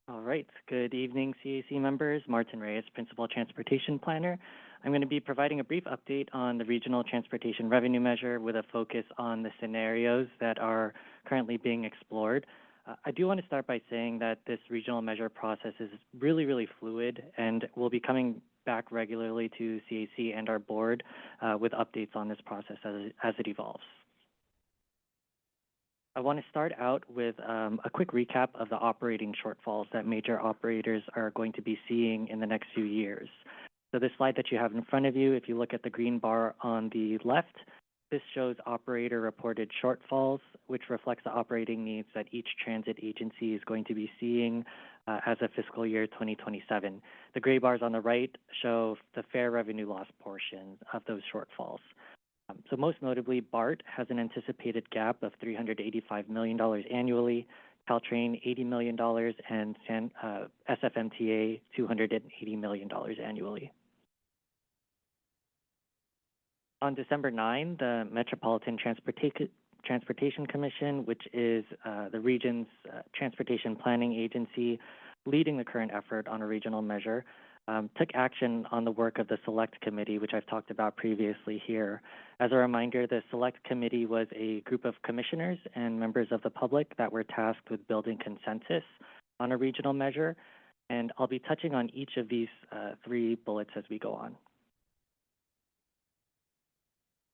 All right. Good evening, CAC members. Martin Reyes, Principal Transportation Planner. I'm going to be providing a brief update on the Regional Transportation Revenue Measure with a focus on the scenarios that are currently being explored. I do want to start by saying that this regional measure process is really, really fluid, and we'll be coming back regularly to CAC and our board with updates on this process as it evolves. I want to start out with a quick recap of the operating shortfalls that major operators are going to be seeing in the next few years. So this slide that you have in front of you, if you look at the green bar on the left, this shows operator-reported shortfalls, which reflects the operating needs that each transit agency is going to be seeing as of fiscal year 2027. The gray bars on the right show the fare revenue loss portion of those shortfalls. So most notably, BART has an anticipated gap of $385 million annually, Caltrain $80 million, and SFMTA $280 million annually. On December 9, the Metropolitan Transportation Commission, which is the region's transportation planning agency leading the current effort on a regional measure, took action on the work of the Select Committee, which I've talked about previously here. As a reminder, the Select Committee was a group of commissioners and members of the public that were tasked with building consensus on a regional measure, and I'll be touching on each of these 3 bullets as we go on.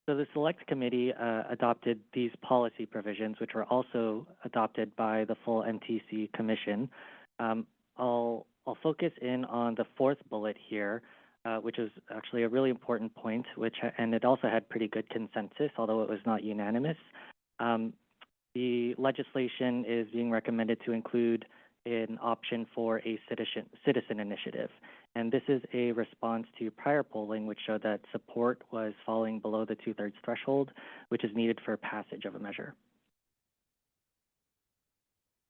So the Select Committee adopted these policy provisions, which were also adopted by the full MTC Commission. I'll focus in on the 4th bullet here, which is actually a really important point, and it also had pretty good consensus, although it was not unanimous. The legislation is being recommended to include an option for a citizen initiative. And this is a response to prior polling, which showed that support was falling below the 2/3 threshold, which is needed for passage of a measure.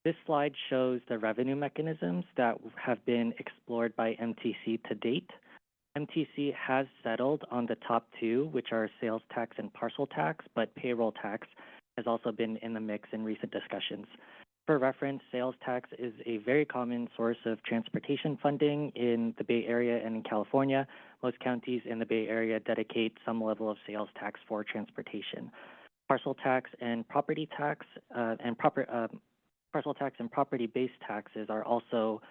This slide shows the revenue mechanisms that have been explored by MTC to date. MTC has settled on the top 2, which are sales tax and parcel tax, but payroll tax has also been in the mix in recent discussions. For reference, sales tax is a very common source of transportation funding in the Bay Area and in California. Most counties in the Bay Area dedicate some level of sales tax for transportation. Parcel tax and property tax parcel tax and property-based taxes are also,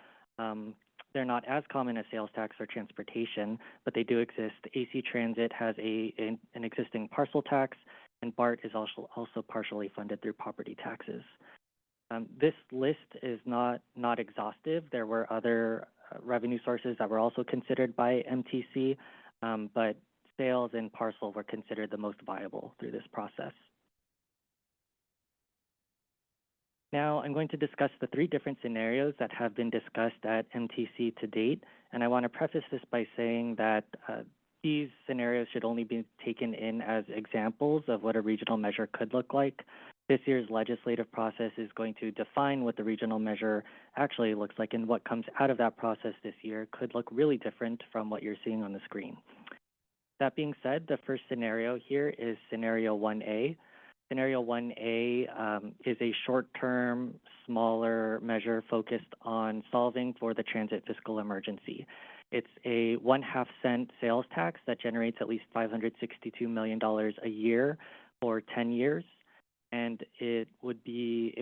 they're not as common as sales tax or transportation, but they do exist. AC Transit has an existing parcel tax, and BART is also partially funded through property taxes. This list is not exhaustive. There were other revenue sources that were also considered by MTC, but sales and parcel were considered the most viable through this process. Now I'm going to discuss the 3 different scenarios that have been discussed at MTC to date, and I want to preface this by saying that these scenarios should only be taken in as examples of what a regional measure could look like. This year's legislative process is going to define what the regional measure actually looks like, and what comes out of that process this year could look really different from what you're seeing on the screen. That being said, the first scenario here is scenario 1A. Scenario 1A is a short-term, smaller measure focused on solving for the transit fiscal emergency. It's a 1/2 cent sales tax that generates at least $562 million a year for 10 years. And it would be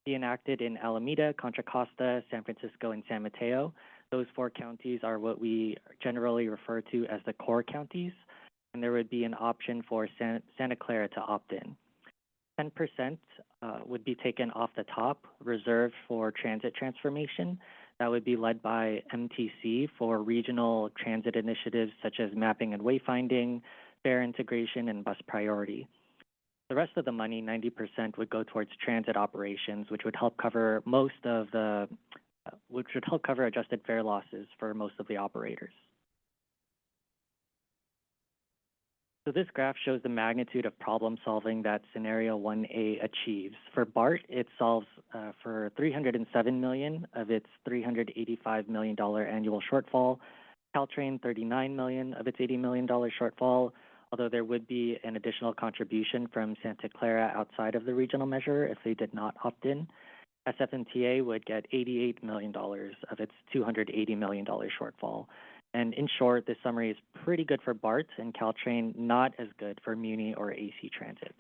enacted in Alameda, Contra Costa, San Francisco, and San Mateo. Those 4 counties are what we generally refer to as the core counties, and there would be an option for Santa Clara to opt in. 10% would be taken off the top, reserved for transit transformation. That would be led by MTC for regional transit initiatives such as mapping and wayfinding, fare integration, and bus priority. The rest of the money, 90%, would go towards transit operations, which would help cover adjusted fare losses for most of the operators. So this graph shows the magnitude of problem solving that scenario 1A achieves. For BART, it solves for $307 million of its $385 million annual shortfall. Caltrain, $39 million of its $80 million shortfall, although there would be an additional contribution from Santa Clara outside of the regional measure if they did not opt in. SFCTA would get $88 million of its $280 million shortfall. And in short, this summary is pretty good for BART and Caltrain, not as good for Muni or AC Transit.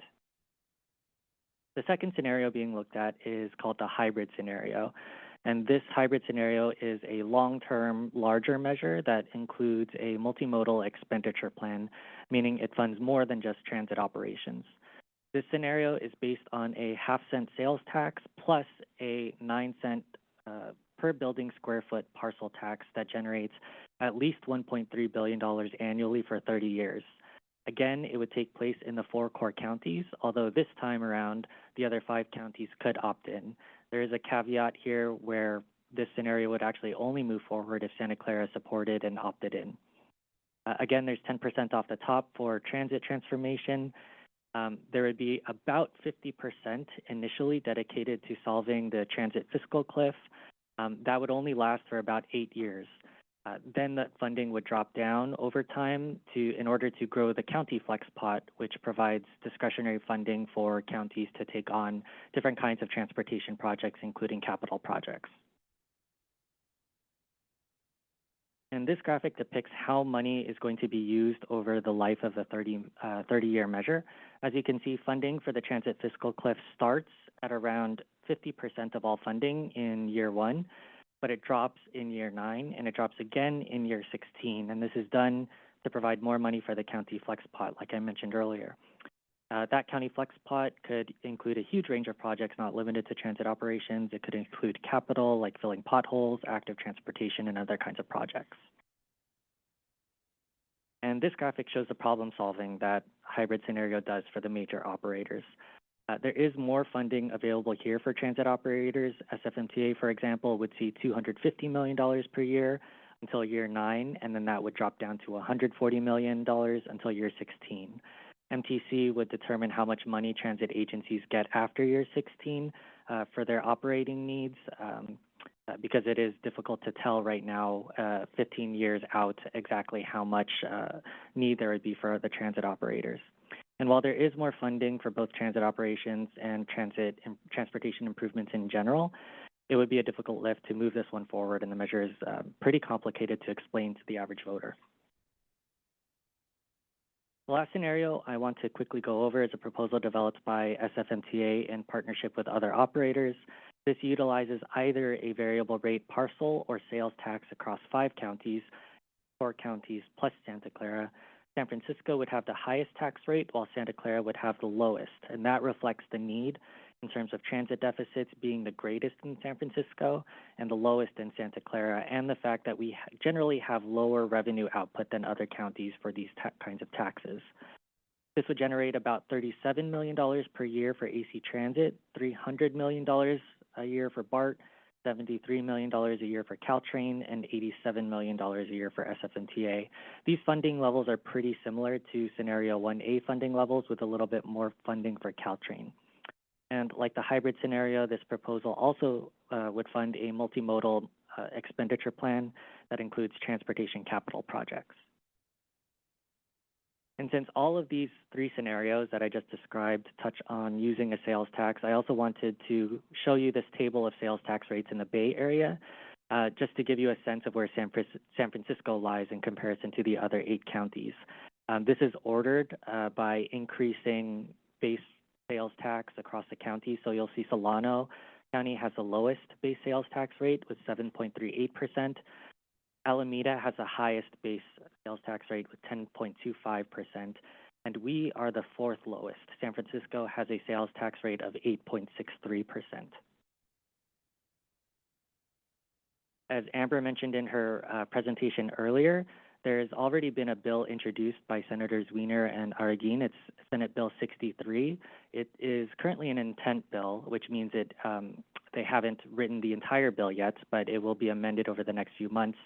The second scenario being looked at is called the hybrid scenario. And this hybrid scenario is a long-term, larger measure that includes a multimodal expenditure plan, meaning it funds more than just transit operations. This scenario is based on a 1/2 cent sales tax plus a 9 cent per building square foot parcel tax that generates at least $1.3 billion annually for 30 years. Again, it would take place in the 4 core counties, although this time around, the other 5 counties could opt in. There is a caveat here where this scenario would actually only move forward if Santa Clara supported and opted in. Again, there's 10% off the top for transit transformation. There would be about 50% initially dedicated to solving the transit fiscal cliff. That would only last for about 8 years. Then that funding would drop down over time in order to grow the county flex pot, which provides discretionary funding for counties to take on different kinds of transportation projects, including capital projects. And this graphic depicts how money is going to be used over the life of the 30-year measure. As you can see, funding for the transit fiscal cliff starts at around 50% of all funding in year 1, but it drops in year 9, and it drops again in year 16. And this is done to provide more money for the county flex pot, like I mentioned earlier. That county flex pot could include a huge range of projects not limited to transit operations. It could include capital, like filling potholes, active transportation, and other kinds of projects. And this graphic shows the problem solving that hybrid scenario does for the major operators. There is more funding available here for transit operators. SFMTA, for example, would see $250 million per year until year 9, and then that would drop down to $140 million until year 16. MTC would determine how much money transit agencies get after year 16 for their operating needs, because it is difficult to tell right now, 15 years out, exactly how much need there would be for the transit operators. And while there is more funding for both transit operations and transportation improvements in general, it would be a difficult lift to move this one forward, and the measure is pretty complicated to explain to the average voter. The last scenario I want to quickly go over is a proposal developed by SFMTA in partnership with other operators. This utilizes either a variable rate parcel or sales tax across 5 counties, 4 counties plus Santa Clara. San Francisco would have the highest tax rate, while Santa Clara would have the lowest, and that reflects the need in terms of transit deficits being the greatest in San Francisco and the lowest in Santa Clara, and the fact that we generally have lower revenue output than other counties for these kinds of taxes. This would generate about $37 million per year for AC Transit, $300 million a year for BART, $73 million a year for Caltrain, and $87 million a year for SFMTA. These funding levels are pretty similar to Scenario 1A funding levels, with a little bit more funding for Caltrain. And like the hybrid scenario, this proposal also would fund a multimodal expenditure plan that includes transportation capital projects. And since all of these 3 scenarios that I just described touch on using a sales tax, I also wanted to show you this table of sales tax rates in the Bay Area, just to give you a sense of where San Francisco lies in comparison to the other 8 counties. This is ordered by increasing base sales tax across the county. So you'll see Solano County has the lowest base sales tax rate with 7.38%. Alameda has the highest base sales tax rate with 10.25%, and we are the 4th lowest. San Francisco has a sales tax rate of 8.63%. As Amber mentioned in her presentation earlier, there's already been a bill introduced by Senators Wiener and Arguin. It's Senate Bill 63. It is currently an intent bill, which means they haven't written the entire bill yet, but it will be amended over the next few months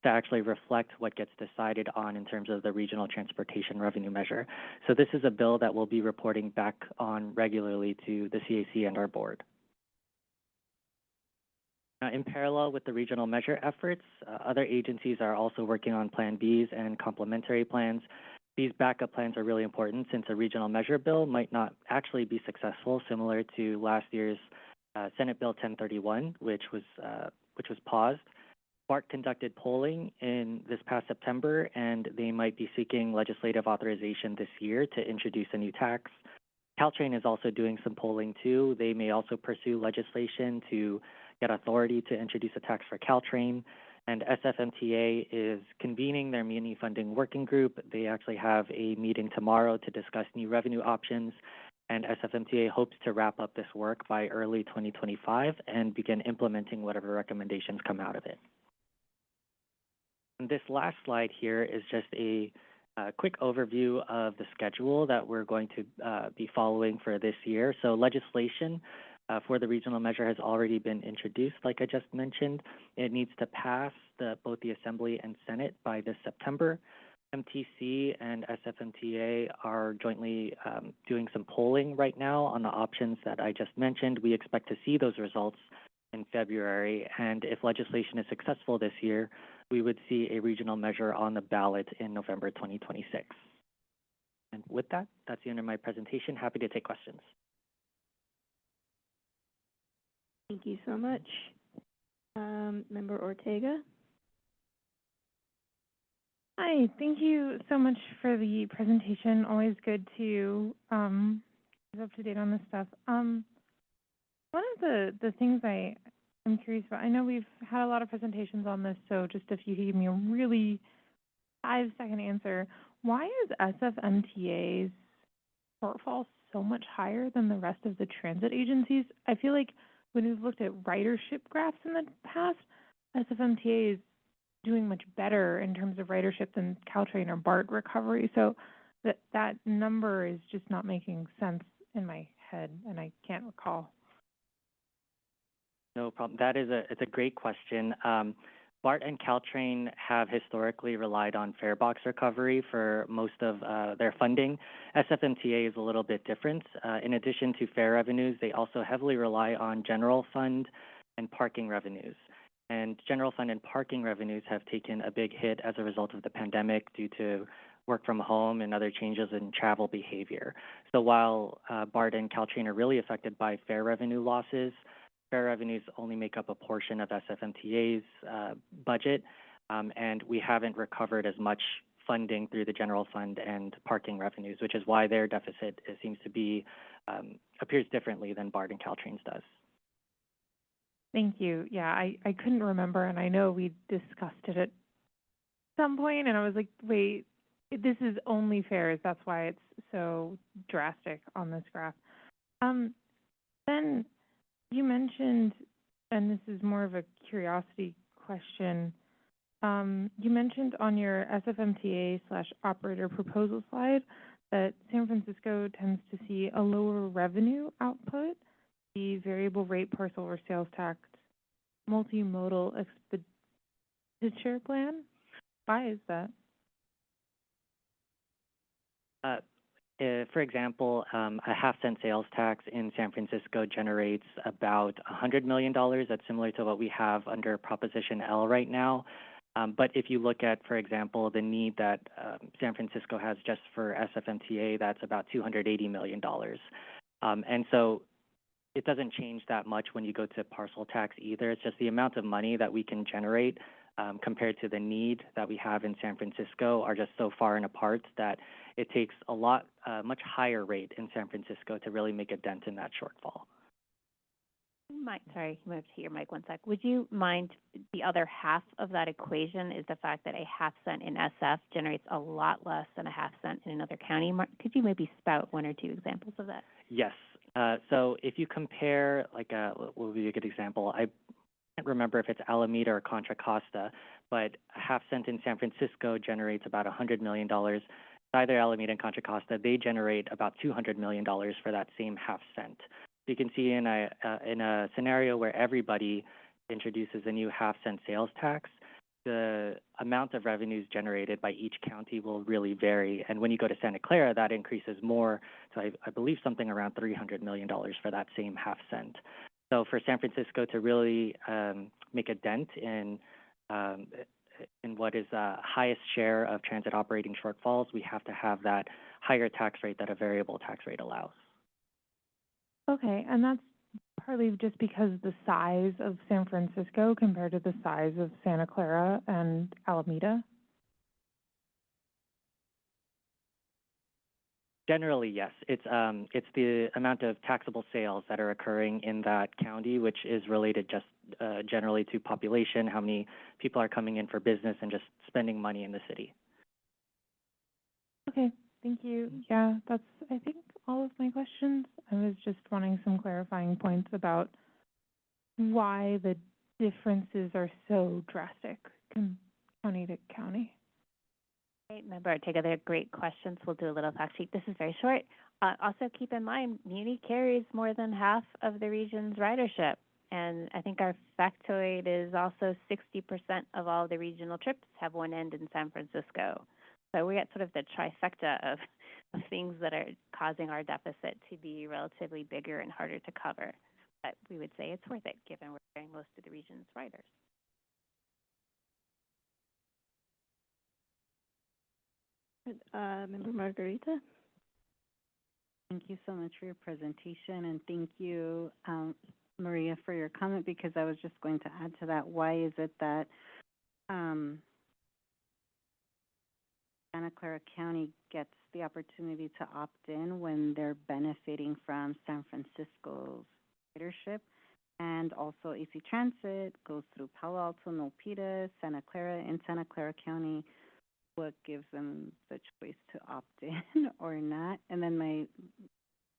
to actually reflect what gets decided on in terms of the regional transportation revenue measure. So this is a bill that we'll be reporting back on regularly to the CAC and our board. Now, in parallel with the regional measure efforts, other agencies are also working on Plan Bs and complementary plans. These backup plans are really important since a regional measure bill might not actually be successful, similar to last year's Senate Bill 1031, which was paused. BART conducted polling in this past September, and they might be seeking legislative authorization this year to introduce a new tax. Caltrain is also doing some polling too. They may also pursue legislation to get authority to introduce a tax for Caltrain. And SFMTA is convening their muni funding working group. They actually have a meeting tomorrow to discuss new revenue options. And SFMTA hopes to wrap up this work by early 2025 and begin implementing whatever recommendations come out of it. And this last slide here is just a quick overview of the schedule that we're going to be following for this year. So legislation for the regional measure has already been introduced, like I just mentioned. It needs to pass both the Assembly and Senate by this September. MTC and SFMTA are jointly doing some polling right now on the options that I just mentioned. We expect to see those results in February, and if legislation is successful this year, we would see a regional measure on the ballot in November 2026. And with that, that's the end of my presentation. Happy to take questions. Thank you so much. Member Ortega? Hi, thank you so much for the presentation. Always good to keep up to date on this stuff. One of the things I'm curious about, I know we've had a lot of presentations on this, so just if you could give me a really 5-second answer, why is SFMTA's shortfall so much higher than the rest of the transit agencies? I feel like when we've looked at ridership graphs in the past, SFMTA is doing much better in terms of ridership than Caltrain or BART recovery. So that number is just not making sense in my head, and I can't recall. No problem. It's a great question. BART and Caltrain have historically relied on fare box recovery for most of their funding. SFMTA is a little bit different. In addition to fare revenues, they also heavily rely on general fund and parking revenues. And general fund and parking revenues have taken a big hit as a result of the pandemic due to work from home and other changes in travel behavior. So while BART and Caltrain are really affected by fare revenue losses, fare revenues only make up a portion of SFMTA's budget, and we haven't recovered as much funding through the general fund and parking revenues, which is why their deficit seems to be appears differently than BART and Caltrain's does. Thank you. Yeah, I couldn't remember, and I know we discussed it at some point, and I was like, wait, this is only fares. That's why it's so drastic on this graph. Then you mentioned, and this is more of a curiosity question, you mentioned on your SFMTA/operator proposal slide that San Francisco tends to see a lower revenue output, the variable rate parcel or sales tax multimodal expenditure plan. Why is that? For example, a half-cent sales tax in San Francisco generates about $100 million. That's similar to what we have under Proposition L right now. But if you look at, for example, the need that San Francisco has just for SFMTA, that's about $280 million. And so it doesn't change that much when you go to parcel tax either. It's just the amount of money that we can generate compared to the need that we have in San Francisco are just so far and apart that it takes a much higher rate in San Francisco to really make a dent in that shortfall. Sorry, you have to hit your mic one sec. Would you mind, the other half of that equation is the fact that a half cent in SF generates a lot less than a half cent in another county. Could you maybe spout one or two examples of that? Yes. So if you compare, what would be a good example? I can't remember if it's Alameda or Contra Costa, but a half cent in San Francisco generates about $100 million. Either Alameda and Contra Costa, they generate about $200 million for that same half cent. So you can see in a scenario where everybody introduces a new half cent sales tax, the amount of revenues generated by each county will really vary. And when you go to Santa Clara, that increases more. So I believe something around $300 million for that same half cent. So for San Francisco to really make a dent in what is the highest share of transit operating shortfalls, we have to have that higher tax rate that a variable tax rate allows. Okay, and that's partly just because the size of San Francisco compared to the size of Santa Clara and Alameda? Generally, yes. It's the amount of taxable sales that are occurring in that county, which is related just generally to population, how many people are coming in for business and just spending money in the city. Okay, thank you. Yeah, that's, I think, all of my questions. I was just wanting some clarifying points about why the differences are so drastic from county to county. Great, Member Ortega, they're great questions. We'll do a little fact sheet. This is very short. Also keep in mind, Muni carries more than half of the region's ridership. And I think our factoid is also 60% of all the regional trips have one end in San Francisco. So we get sort of the trifecta of things that are causing our deficit to be relatively bigger and harder to cover. But we would say it's worth it, given we're carrying most of the region's riders. Member Margarita? Thank you so much for your presentation, and thank you, Maria, for your comment, because I was just going to add to that. Why is it that Santa Clara County gets the opportunity to opt in when they're benefiting from San Francisco's leadership? And also AC Transit goes through Palo Alto, Milpitas, Santa Clara. In Santa Clara County, what gives them the choice to opt in or not? And then my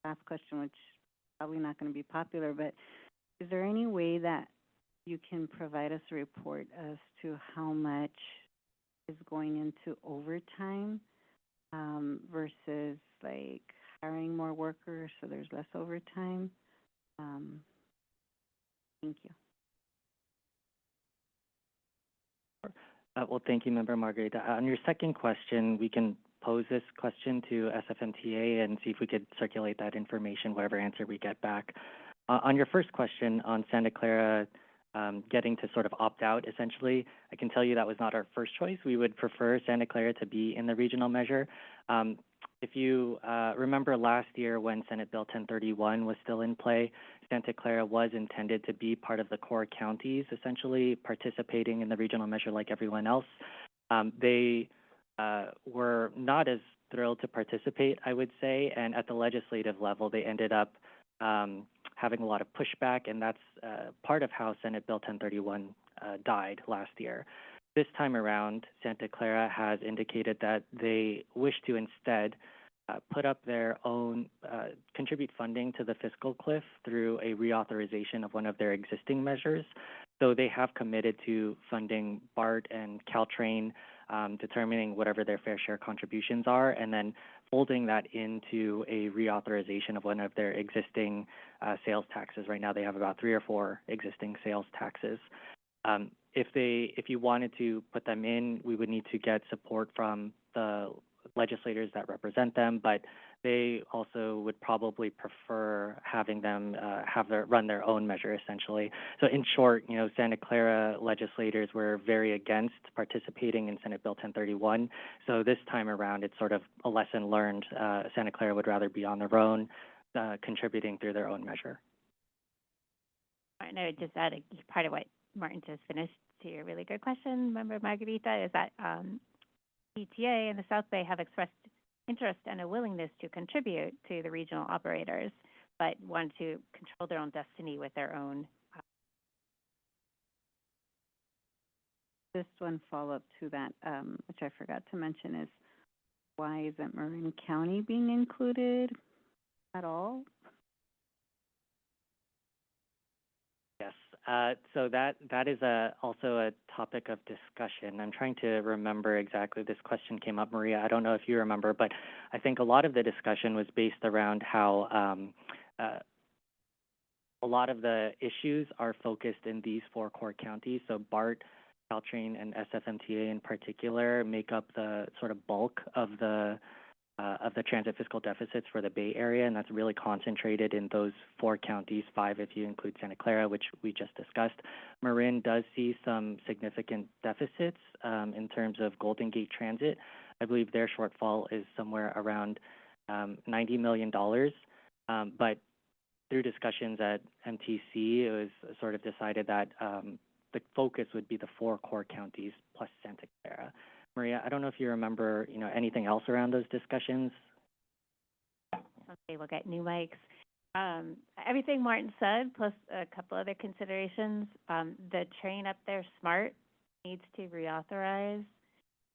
last question, which is probably not going to be popular, but is there any way that you can provide us a report as to how much is going into overtime versus like hiring more workers so there's less overtime? Thank you. Well, thank you, Member Margarita. On your second question, we can pose this question to SFMTA and see if we could circulate that information, whatever answer we get back. On your first question on Santa Clara getting to sort of opt out, essentially, I can tell you that was not our first choice. We would prefer Santa Clara to be in the regional measure. If you remember last year when Senate Bill 1031 was still in play, Santa Clara was intended to be part of the core counties, essentially participating in the regional measure like everyone else. They were not as thrilled to participate, I would say, and at the legislative level, they ended up having a lot of pushback, and that's part of how Senate Bill 1031 died last year. This time around, Santa Clara has indicated that they wish to instead put up their own, contribute funding to the fiscal cliff through a reauthorization of one of their existing measures. So they have committed to funding BART and Caltrain, determining whatever their fair share contributions are, and then folding that into a reauthorization of one of their existing sales taxes. Right now they have about 3 or 4 existing sales taxes. If you wanted to put them in, we would need to get support from the legislators that represent them, but they also would probably prefer having them run their own measure, essentially. So in short, Santa Clara legislators were very against participating in Senate Bill 1031. So this time around, it's sort of a lesson learned. Santa Clara would rather be on their own, contributing through their own measure. And I would just add a part of what Martin just finished to your really good question, Member Margarita, is that CTA and the South Bay have expressed interest and a willingness to contribute to the regional operators, but want to control their own destiny with their own. Just one follow-up to that, which I forgot to mention, is why isn't Marin County being included at all? Yes, so that is also a topic of discussion. I'm trying to remember exactly. This question came up, Maria. I don't know if you remember, but I think a lot of the discussion was based around how a lot of the issues are focused in these 4 core counties. So BART, Caltrain, and SFMTA in particular make up the sort of bulk of the transit fiscal deficits for the Bay Area, and that's really concentrated in those 4 counties, 5 if you include Santa Clara, which we just discussed. Marin does see some significant deficits in terms of Golden Gate Transit. I believe their shortfall is somewhere around $90 million, but through discussions at MTC, it was sort of decided that the focus would be the 4 core counties plus Santa Clara. Maria, I don't know if you remember, anything else around those discussions. Someday we'll get new mics. Everything Martin said, plus a couple other considerations. The train up there, SMART, needs to reauthorize,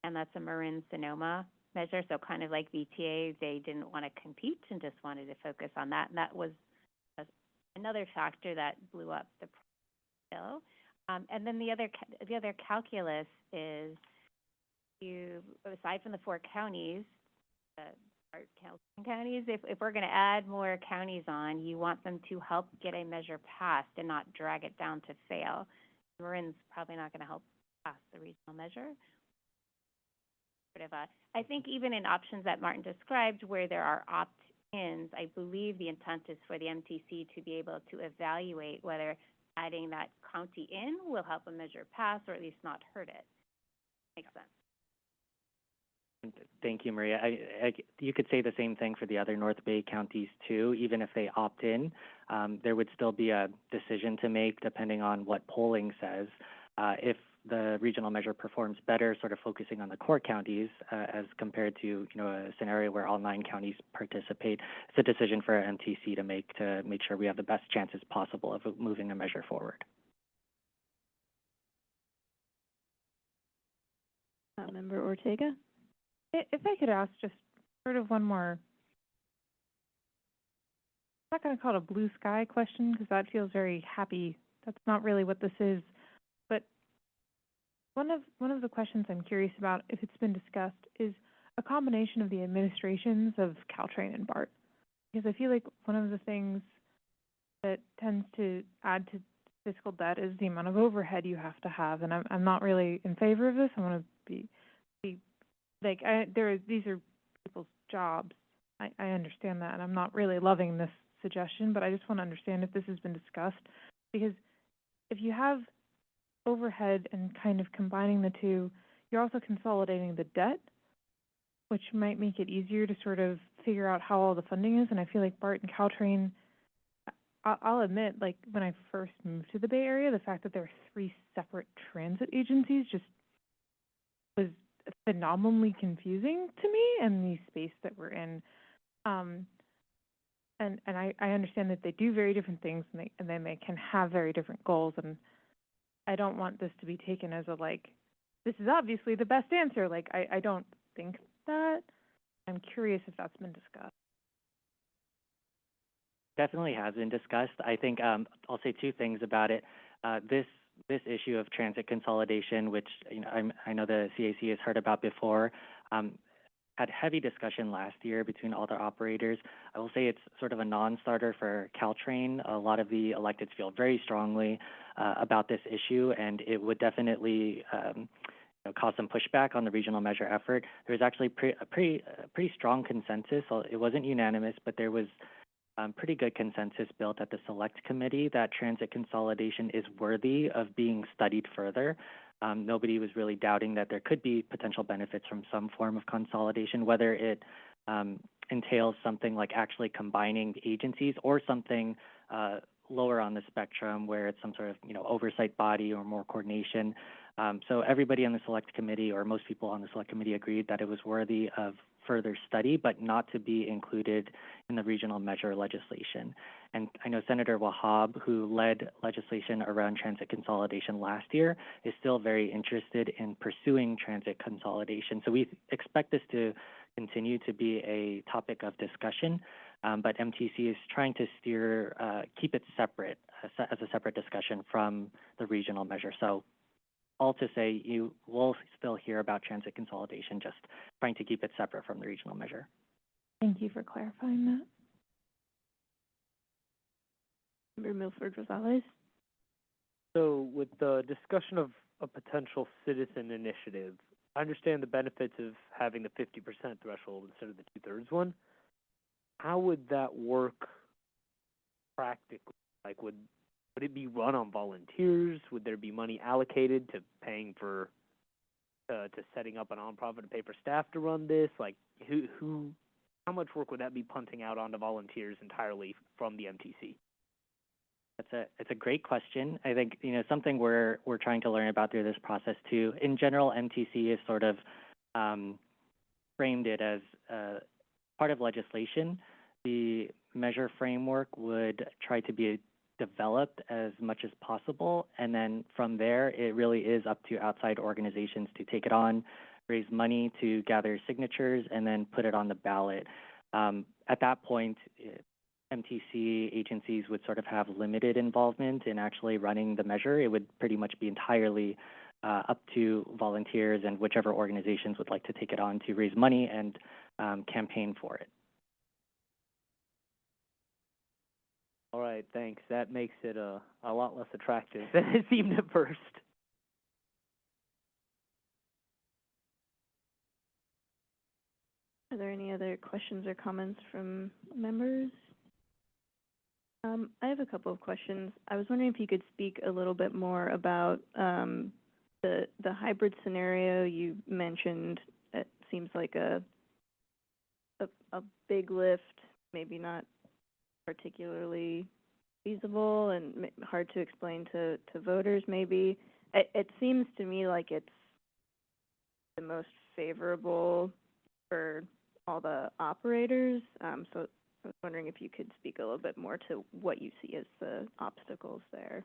and that's a Marin-Sonoma measure. So kind of like VTA, they didn't want to compete and just wanted to focus on that. And that was another factor that blew up the bill. And then the other calculus is, aside from the 4 counties, counties, if we're going to add more counties on, you want them to help get a measure passed and not drag it down to fail. Marin's probably not going to help pass the regional measure. I think even in options that Martin described where there are opt-ins, I believe the intent is for the MTC to be able to evaluate whether adding that county in will help a measure pass or at least not hurt it. Makes sense. Thank you, Maria. You could say the same thing for the other North Bay counties too. Even if they opt in, there would still be a decision to make depending on what polling says. If the regional measure performs better, sort of focusing on the core counties as compared to a scenario where all 9 counties participate, it's a decision for MTC to make sure we have the best chances possible of moving a measure forward. Member Ortega? If I could ask just sort of one more, I'm not going to call it a blue sky question because that feels very happy. That's not really what this is. But one of the questions I'm curious about, if it's been discussed, is a combination of the administrations of Caltrain and BART. Because I feel like one of the things that tends to add to fiscal debt is the amount of overhead you have to have. And I'm not really in favor of this. I want to be like, these are people's jobs. I understand that, and I'm not really loving this suggestion, but I just want to understand if this has been discussed. Because if you have overhead and kind of combining the two, you're also consolidating the debt, which might make it easier to sort of figure out how all the funding is. And I feel like BART and Caltrain, I'll admit, like when I first moved to the Bay Area, the fact that there were 3 separate transit agencies just was phenomenally confusing to me and the space that we're in. And I understand that they do very different things, and then they can have very different goals, and I don't want this to be taken as a, like, this is obviously the best answer. Like, I don't think that. I'm curious if that's been discussed. Definitely has been discussed. I think I'll say two things about it. This issue of transit consolidation, which I know the CAC has heard about before, had heavy discussion last year between all the operators. I will say it's sort of a non-starter for Caltrain. A lot of the electeds feel very strongly about this issue, and it would definitely cause some pushback on the regional measure effort. There was actually a pretty strong consensus. It wasn't unanimous, but there was pretty good consensus built at the select committee that transit consolidation is worthy of being studied further. Nobody was really doubting that there could be potential benefits from some form of consolidation, whether it entails something like actually combining the agencies or something lower on the spectrum where it's some sort of oversight body or more coordination. So everybody on the select committee, or most people on the select committee, agreed that it was worthy of further study, but not to be included in the regional measure legislation. And I know Senator Wahab, who led legislation around transit consolidation last year, is still very interested in pursuing transit consolidation. So we expect this to continue to be a topic of discussion, but MTC is trying to keep it separate, as a separate discussion from the regional measure. So all to say, you will still hear about transit consolidation, just trying to keep it separate from the regional measure. Thank you for clarifying that. Member Milford Rosales. So with the discussion of a potential citizen initiative, I understand the benefits of having the 50% threshold instead of the 2/3 one. How would that work practically? Like, would it be run on volunteers? Would there be money allocated to paying for, to setting up a nonprofit to pay for staff to run this? Like, how much work would that be punting out onto volunteers entirely from the MTC? It's a great question. I think something we're trying to learn about through this process too. In general, MTC is sort of framed it as part of legislation. The measure framework would try to be developed as much as possible, and then from there, it really is up to outside organizations to take it on, raise money to gather signatures, and then put it on the ballot. At that point, MTC agencies would sort of have limited involvement in actually running the measure. It would pretty much be entirely up to volunteers and whichever organizations would like to take it on to raise money and campaign for it. All right, thanks. That makes it a lot less attractive than it seemed at first. Are there any other questions or comments from members? I have a couple of questions. I was wondering if you could speak a little bit more about the hybrid scenario you mentioned. It seems like a big lift, maybe not particularly feasible and hard to explain to voters maybe. It seems to me like it's the most favorable for all the operators. So I was wondering if you could speak a little bit more to what you see as the obstacles there.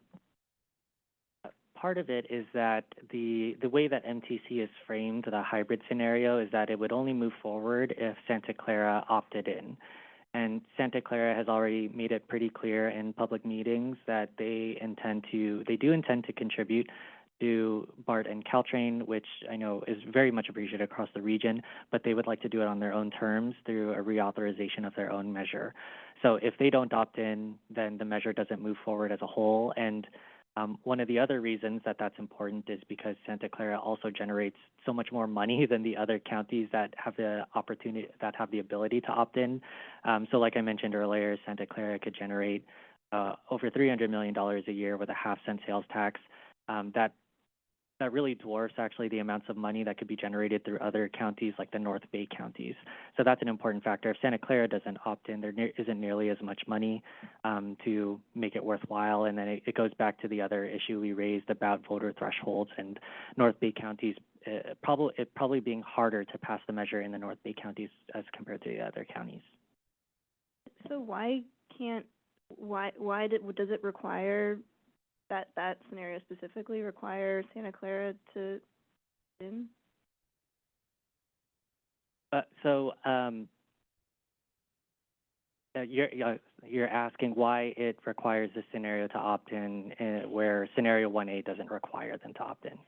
Part of it is that the way that MTC is framed, the hybrid scenario, is that it would only move forward if Santa Clara opted in. And Santa Clara has already made it pretty clear in public meetings that they do intend to contribute to BART and Caltrain, which I know is very much appreciated across the region, but they would like to do it on their own terms through a reauthorization of their own measure. So if they don't opt in, then the measure doesn't move forward as a whole. And one of the other reasons that that's important is because Santa Clara also generates so much more money than the other counties that have the opportunity, that have the ability to opt in. So like I mentioned earlier, Santa Clara could generate over $300 million a year with a 0.5-cent sales tax. That really dwarfs actually the amounts of money that could be generated through other counties like the North Bay counties. So that's an important factor. If Santa Clara doesn't opt in, there isn't nearly as much money to make it worthwhile. And then it goes back to the other issue we raised about voter thresholds, and North Bay counties probably being harder to pass the measure in the North Bay counties as compared to the other counties. So why does it require that scenario specifically require Santa Clara to in? You're asking why it requires this scenario to opt in, where scenario 1A doesn't require them to opt in.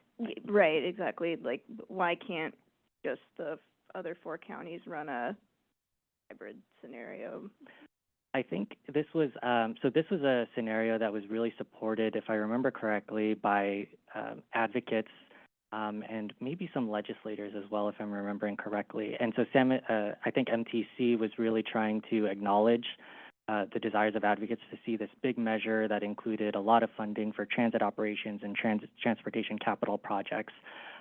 Right, exactly. Like, why can't just the other 4 counties run a hybrid scenario? I think this was a scenario that was really supported, if I remember correctly, by advocates and maybe some legislators as well, if I'm remembering correctly. And so I think MTC was really trying to acknowledge the desires of advocates to see this big measure that included a lot of funding for transit operations and transportation capital projects,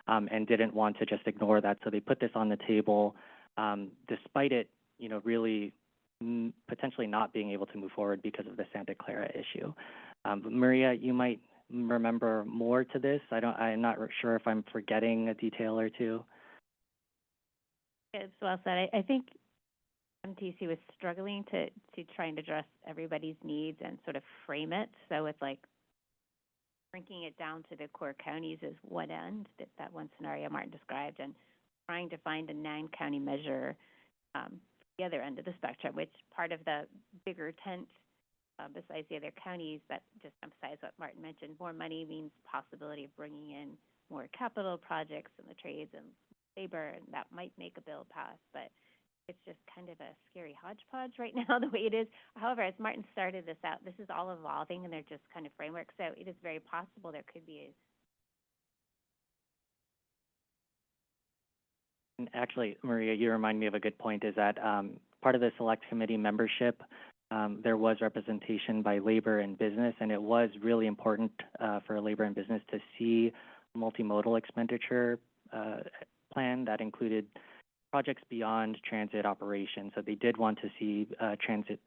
and didn't want to just ignore that. So they put this on the table, despite it, really potentially not being able to move forward because of the Santa Clara issue. Maria, you might remember more to this. I'm not sure if I'm forgetting a detail or two. It's well said. I think MTC was struggling to try and address everybody's needs and sort of frame it. So it's like shrinking it down to the core counties is one end, that one scenario Martin described, and trying to find a 9-county measure the other end of the spectrum, which part of the bigger tent, besides the other counties, that just emphasize what Martin mentioned. More money means possibility of bringing in more capital projects in the trades and labor, and that might make a bill pass, but it's just kind of a scary hodgepodge right now, the way it is. However, as Martin started this out, this is all evolving, and they're just kind of frameworks, so it is very possible there could be And actually, Maria, you remind me of a good point, is that part of the select committee membership, there was representation by labor and business, and it was really important for labor and business to see a multimodal expenditure plan that included projects beyond transit operations. So they did want to see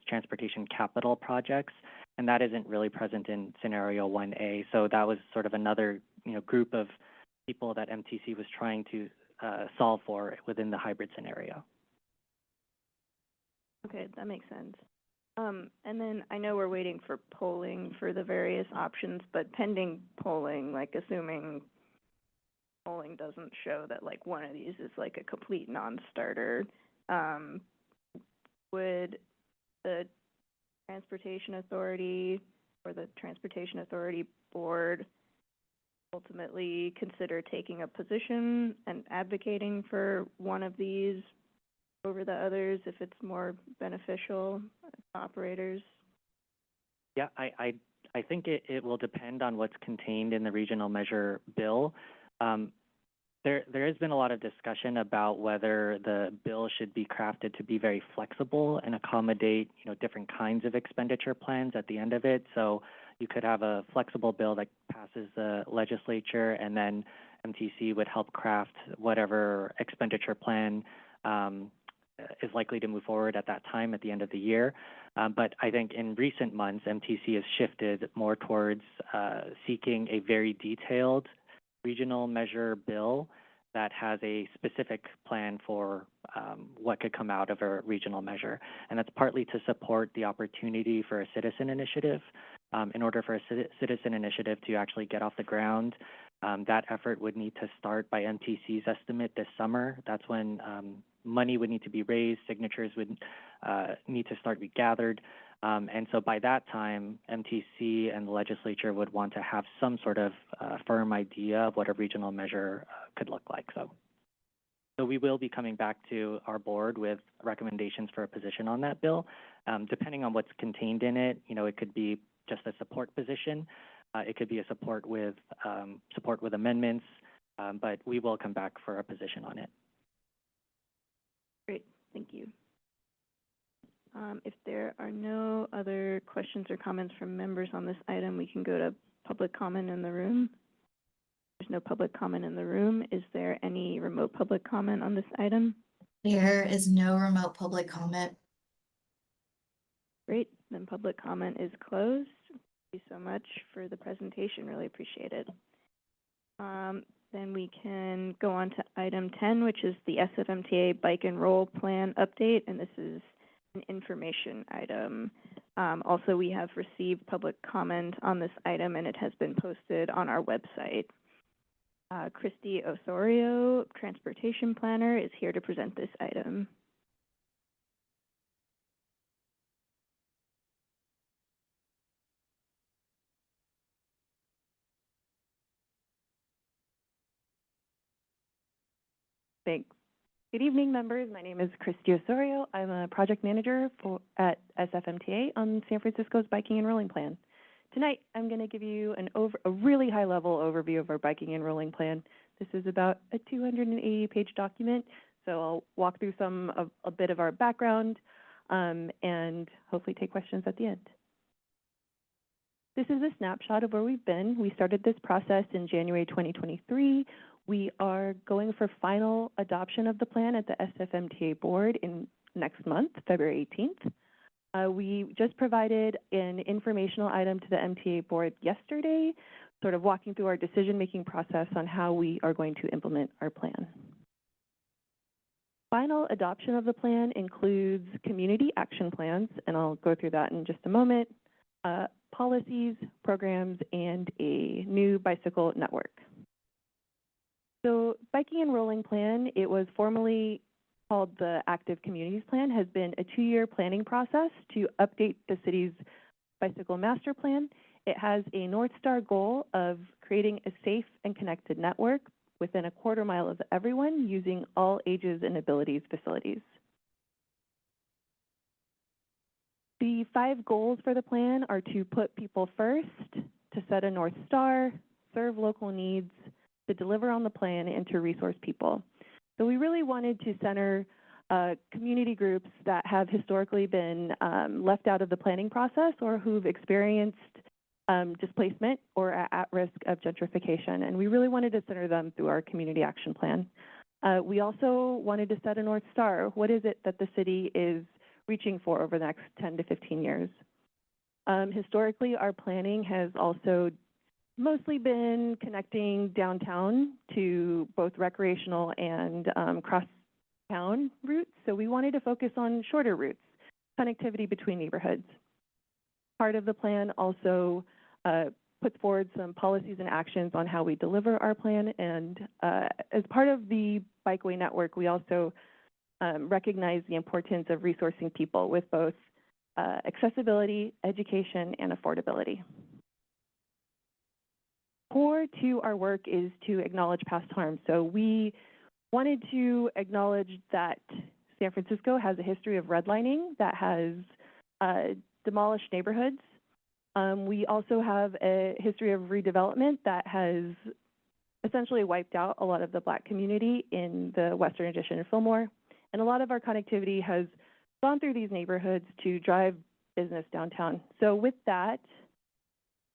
transportation capital projects, and that isn't really present in scenario 1A. So that was sort of another group of people that MTC was trying to solve for within the hybrid scenario. Okay, that makes sense. And then I know we're waiting for polling for the various options, but pending polling, like assuming polling doesn't show that like one of these is like a complete non-starter, would the Transportation Authority or the Transportation Authority Board ultimately consider taking a position and advocating for one of these over the others if it's more beneficial to operators? Yeah, I think it will depend on what's contained in the regional measure bill. There has been a lot of discussion about whether the bill should be crafted to be very flexible and accommodate, different kinds of expenditure plans at the end of it. So you could have a flexible bill that passes the legislature, and then MTC would help craft whatever expenditure plan is likely to move forward at that time at the end of the year. But I think in recent months, MTC has shifted more towards seeking a very detailed regional measure bill that has a specific plan for what could come out of a regional measure. And that's partly to support the opportunity for a citizen initiative. In order for a citizen initiative to actually get off the ground, that effort would need to start by MTC's estimate this summer. That's when money would need to be raised, signatures would need to start to be gathered. And so by that time, MTC and the legislature would want to have some sort of firm idea of what a regional measure could look like. So we will be coming back to our board with recommendations for a position on that bill. Depending on what's contained in it, it could be just a support position. It could be a support with amendments, but we will come back for a position on it. Great, thank you. If there are no other questions or comments from members on this item, we can go to public comment in the room. There's no public comment in the room. Is there any remote public comment on this item? There is no remote public comment. Great, then public comment is closed. Thank you so much for the presentation, really appreciate it. Then we can go on to item 10, which is the SFMTA Bike and Roll Plan update, and this is an information item. Also, we have received public comment on this item, and it has been posted on our website. Christy Osorio, Transportation Planner, is here to present this item. Thanks. Good evening, members. My name is Christy Osorio. I'm a project manager at SFMTA on San Francisco's Biking and Rolling Plan. Tonight, I'm going to give you a really high-level overview of our Biking and Rolling Plan. This is about a 280-page document, so I'll walk through a bit of our background and hopefully take questions at the end. This is a snapshot of where we've been. We started this process in January 2023. We are going for final adoption of the plan at the SFMTA board in next month, February 18th. We just provided an informational item to the MTA board yesterday, sort of walking through our decision-making process on how we are going to implement our plan. Final adoption of the plan includes community action plans, and I'll go through that in just a moment, policies, programs, and a new bicycle network. So Biking and Rolling Plan, it was formerly called the Active Communities Plan, has been a 2-year planning process to update the city's bicycle master plan. It has a North Star goal of creating a safe and connected network within a quarter mile of everyone using all ages and abilities facilities. The 5 goals for the plan are to put people first, to set a North Star, serve local needs, to deliver on the plan, and to resource people. So we really wanted to center community groups that have historically been left out of the planning process or who've experienced displacement or are at risk of gentrification. And we really wanted to center them through our community action plan. We also wanted to set a North Star. What is it that the city is reaching for over the next 10 to 15 years? Historically, our planning has also mostly been connecting downtown to both recreational and cross-town routes. So we wanted to focus on shorter routes, connectivity between neighborhoods. Part of the plan also puts forward some policies and actions on how we deliver our plan. And as part of the Bikeway Network, we also recognize the importance of resourcing people with both accessibility, education, and affordability. Core to our work is to acknowledge past harm. So we wanted to acknowledge that San Francisco has a history of redlining that has demolished neighborhoods. We also have a history of redevelopment that has essentially wiped out a lot of the Black community in the Western Addition of Fillmore. And a lot of our connectivity has gone through these neighborhoods to drive business downtown. So with that,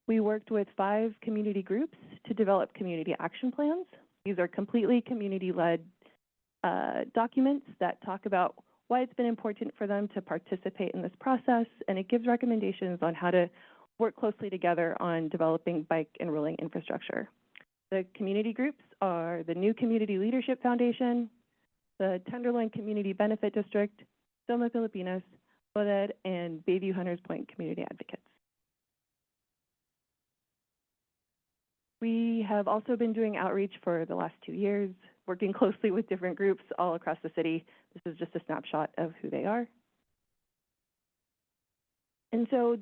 we worked with 5 community groups to develop community action plans. These are completely community-led documents that talk about why it's been important for them to participate in this process, and it gives recommendations on how to work closely together on developing bike and rolling infrastructure. The community groups are the New Community Leadership Foundation, the Tenderloin Community Benefit District, Soma Filipinas, BODED, and Bayview Hunters Point Community Advocates. We have also been doing outreach for the last 2 years, working closely with different groups all across the city. This is just a snapshot of who they are. And so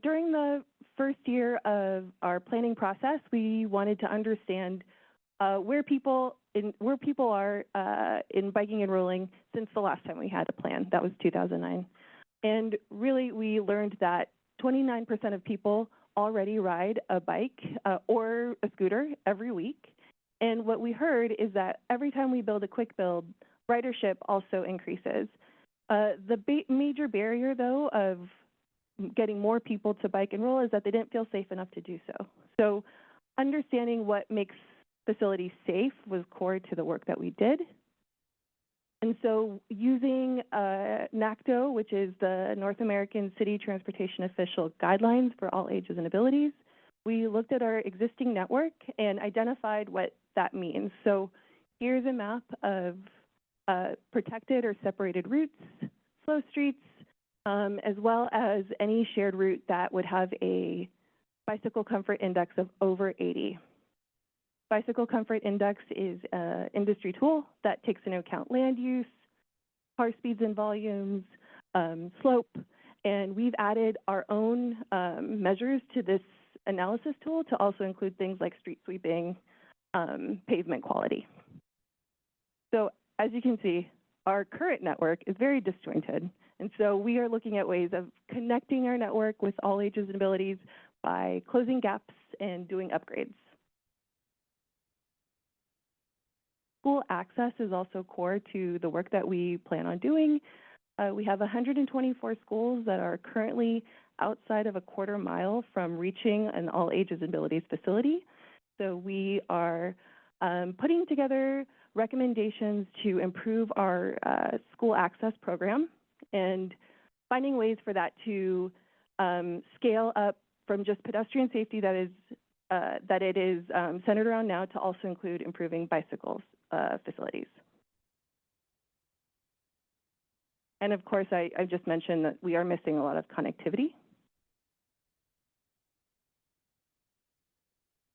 during the first year of our planning process, we wanted to understand where people are in biking and rolling since the last time we had a plan. That was 2009. And really, we learned that 29% of people already ride a bike or a scooter every week. And what we heard is that every time we build a quick build, ridership also increases. The major barrier, though, of getting more people to bike and roll is that they didn't feel safe enough to do so. So understanding what makes facilities safe was core to the work that we did. And so using NACTO, which is the North American City Transportation Official Guidelines for all ages and abilities, we looked at our existing network and identified what that means. So here's a map of protected or separated routes, slow streets, as well as any shared route that would have a bicycle comfort index of over 80. Bicycle comfort index is an industry tool that takes into account land use, car speeds and volumes, slope, and we've added our own measures to this analysis tool to also include things like street sweeping, pavement quality. So as you can see, our current network is very disjointed. And so we are looking at ways of connecting our network with all ages and abilities by closing gaps and doing upgrades. School access is also core to the work that we plan on doing. We have 124 schools that are currently outside of a quarter mile from reaching an all ages and abilities facility. So we are putting together recommendations to improve our school access program and finding ways for that to scale up from just pedestrian safety that it is centered around now to also include improving bicycles facilities. And of course, I just mentioned that we are missing a lot of connectivity.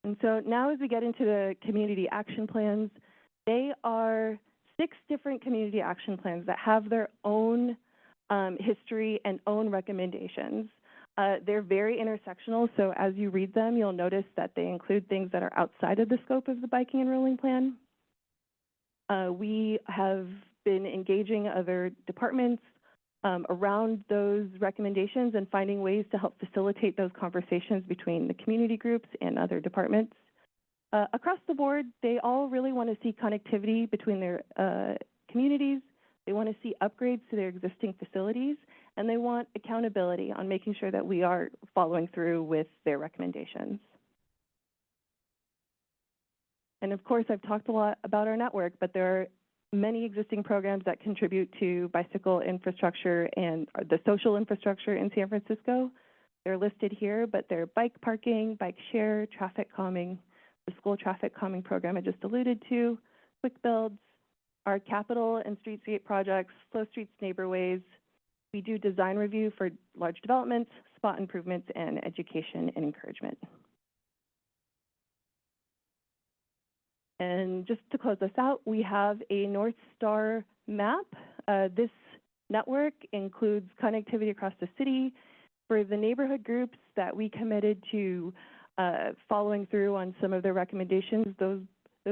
And so now as we get into the community action plans, they are 6 different community action plans that have their own history and own recommendations. They're very intersectional, so as you read them, you'll notice that they include things that are outside of the scope of the biking and rolling plan. We have been engaging other departments around those recommendations and finding ways to help facilitate those conversations between the community groups and other departments. Across the board, they all really want to see connectivity between their communities. They want to see upgrades to their existing facilities, and they want accountability on making sure that we are following through with their recommendations. And of course, I've talked a lot about our network, but there are many existing programs that contribute to bicycle infrastructure and the social infrastructure in San Francisco. They're listed here, but they're bike parking, bike share, traffic calming, the school traffic calming program I just alluded to, quick builds, our capital and streetscape projects, slow streets, neighborways. We do design review for large developments, spot improvements, and education and encouragement. And just to close this out, we have a North Star map. This network includes connectivity across the city. For the neighborhood groups that we committed to following through on some of their recommendations, those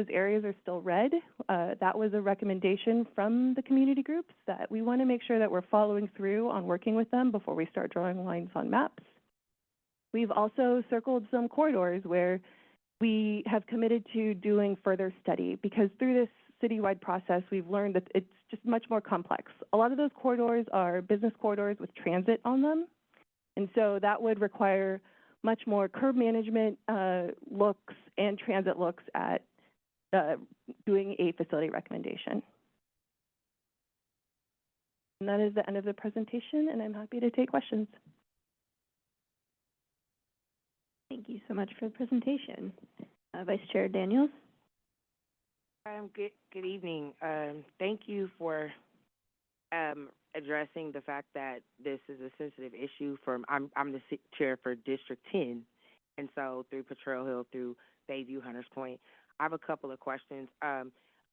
areas are still red. That was a recommendation from the community groups that we want to make sure that we're following through on working with them before we start drawing lines on maps. We've also circled some corridors where we have committed to doing further study, because through this citywide process, we've learned that it's just much more complex. A lot of those corridors are business corridors with transit on them, and so that would require much more curb management looks and transit looks at doing a facility recommendation. And that is the end of the presentation, and I'm happy to take questions. Thank you so much for the presentation. Vice Chair Daniels. Good evening. Thank you for addressing the fact that this is a sensitive issue. I'm the chair for District 10, and so through Potrero Hill, through Bayview, Hunters Point. I have a couple of questions. I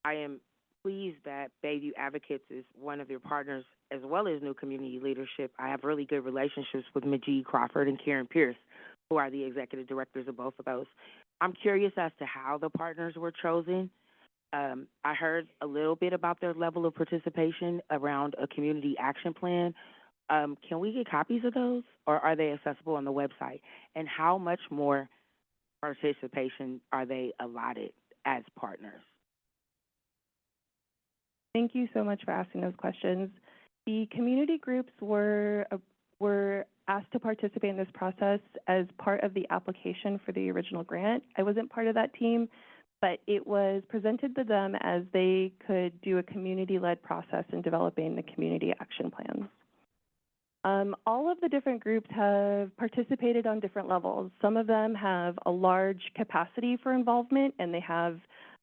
am pleased that Bayview Advocates is one of your partners, as well as New Community Leadership. I have really good relationships with Majid Crawford and Karen Pierce, who are the executive directors of both of those. I'm curious as to how the partners were chosen. I heard a little bit about their level of participation around a community action plan. Can we get copies of those, or are they accessible on the website? And how much more participation are they allotted as partners? Thank you so much for asking those questions. The community groups were asked to participate in this process as part of the application for the original grant. I wasn't part of that team, but it was presented to them as they could do a community-led process in developing the community action plans. All of the different groups have participated on different levels. Some of them have a large capacity for involvement and they have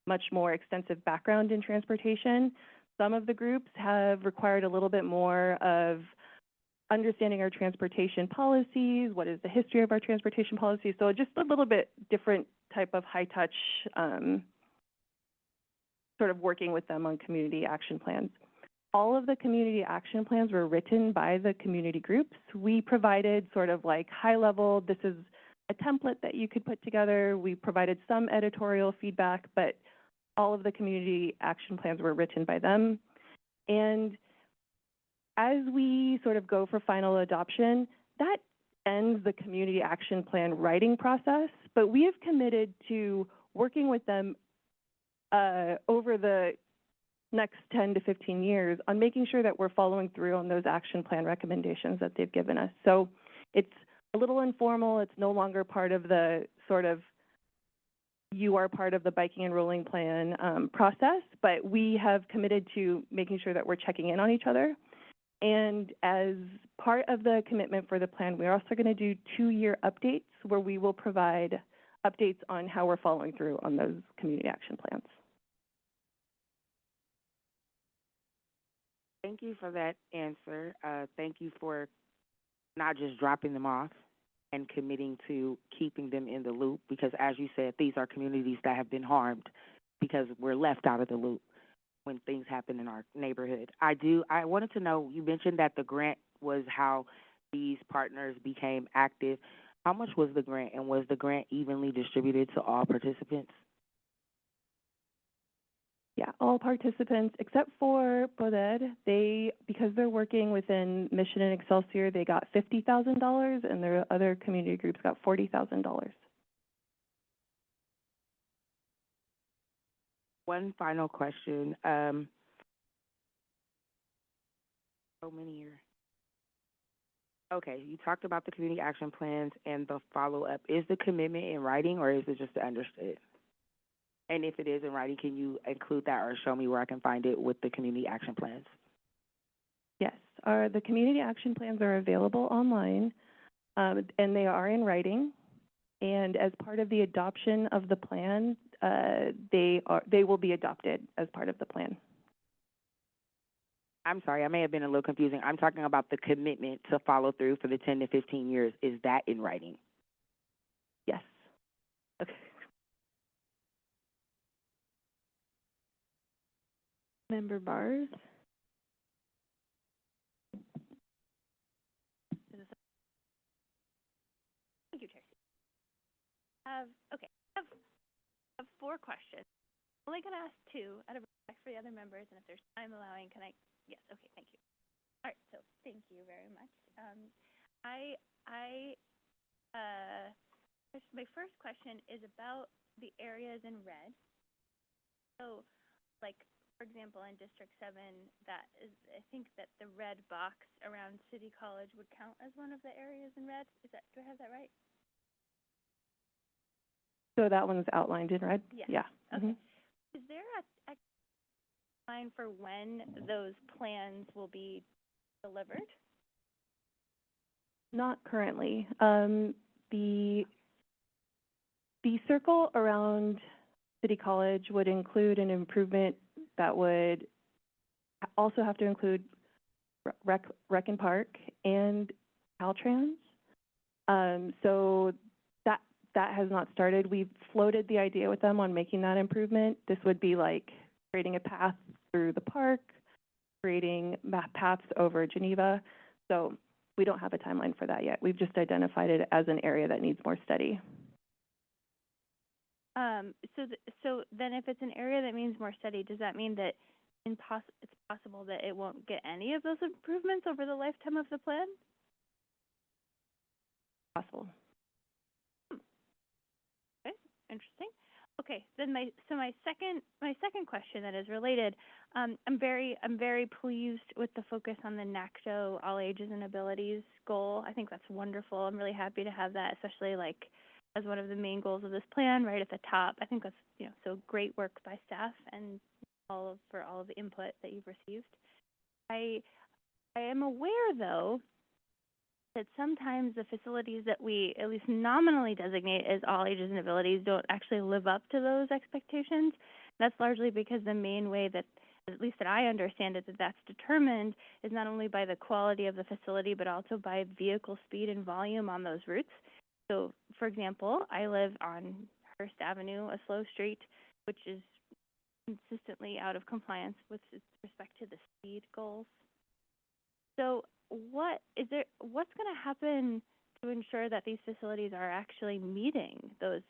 much more extensive background in transportation. Some of the groups have required a little bit more of understanding our transportation policies, what is the history of our transportation policies, so just a little bit different type of high-touch sort of working with them on community action plans. All of the community action plans were written by the community groups. We provided sort of like high level, this is a template that you could put together. We provided some editorial feedback, but all of the community action plans were written by them. And as we sort of go for final adoption, that ends the community action plan writing process, but we have committed to working with them over the next 10 to 15 years on making sure that we're following through on those action plan recommendations that they've given us. So it's a little informal. It's no longer part of the sort of you are part of the biking and rolling plan process, but we have committed to making sure that we're checking in on each other. And as part of the commitment for the plan, we're also going to do 2-year updates where we will provide updates on how we're following through on those community action plans. Thank you for that answer. Thank you for not just dropping them off and committing to keeping them in the loop, because as you said, these are communities that have been harmed because we're left out of the loop when things happen in our neighborhood. I wanted to know, you mentioned that the grant was how these partners became active. How much was the grant, and was the grant evenly distributed to all participants? Yeah, all participants except for Poder, because they're working within Mission and Excelsior, they got $50,000, and their other community groups got $40,000. One final question. So many here. Okay, you talked about the community action plans and the follow-up. Is the commitment in writing, or is it just understood? And if it is in writing, can you include that or show me where I can find it with the community action plans? Yes, the community action plans are available online, and they are in writing. And as part of the adoption of the plan, they will be adopted as part of the plan. I'm sorry, I may have been a little confusing. I'm talking about the commitment to follow through for the 10 to 15 years. Is that in writing? Yes. Okay. Member Bars? Thank you, Chair. I have 4 questions. I'm only going to ask 2 out of respect for the other members, and if there's time allowing, can I? Yes, okay, thank you. All right, so thank you very much. My first question is about the areas in red. So, like, for example, in District 7, that is, I think that the red box around City College would count as one of the areas in red. Do I have that right? So that one's outlined in red? Yes. Yeah. Okay. Mm-hmm. Is there a timeline for when those plans will be delivered? Not currently. The circle around City College would include an improvement that would also have to include Rec and Park and Caltrans. So that has not started. We've floated the idea with them on making that improvement. This would be like creating a path through the park, creating paths over Geneva. So we don't have a timeline for that yet. We've just identified it as an area that needs more study. So then if it's an area that needs more study, does that mean that it's possible that it won't get any of those improvements over the lifetime of the plan? Possible. Okay, interesting. Okay, then my second question that is related. I'm very pleased with the focus on the NACTO All Ages and Abilities goal. I think that's wonderful. I'm really happy to have that, especially like as one of the main goals of this plan, right at the top. I think that's so great work by staff and for all of the input that you've received. I am aware though that sometimes the facilities that we at least nominally designate as all ages and abilities don't actually live up to those expectations. That's largely because the main way that, at least that I understand it, that that's determined is not only by the quality of the facility, but also by vehicle speed and volume on those routes. So, for example, I live on Hearst Avenue, a slow street, which is consistently out of compliance with respect to the speed goals. So what's going to happen to ensure that these facilities are actually meeting those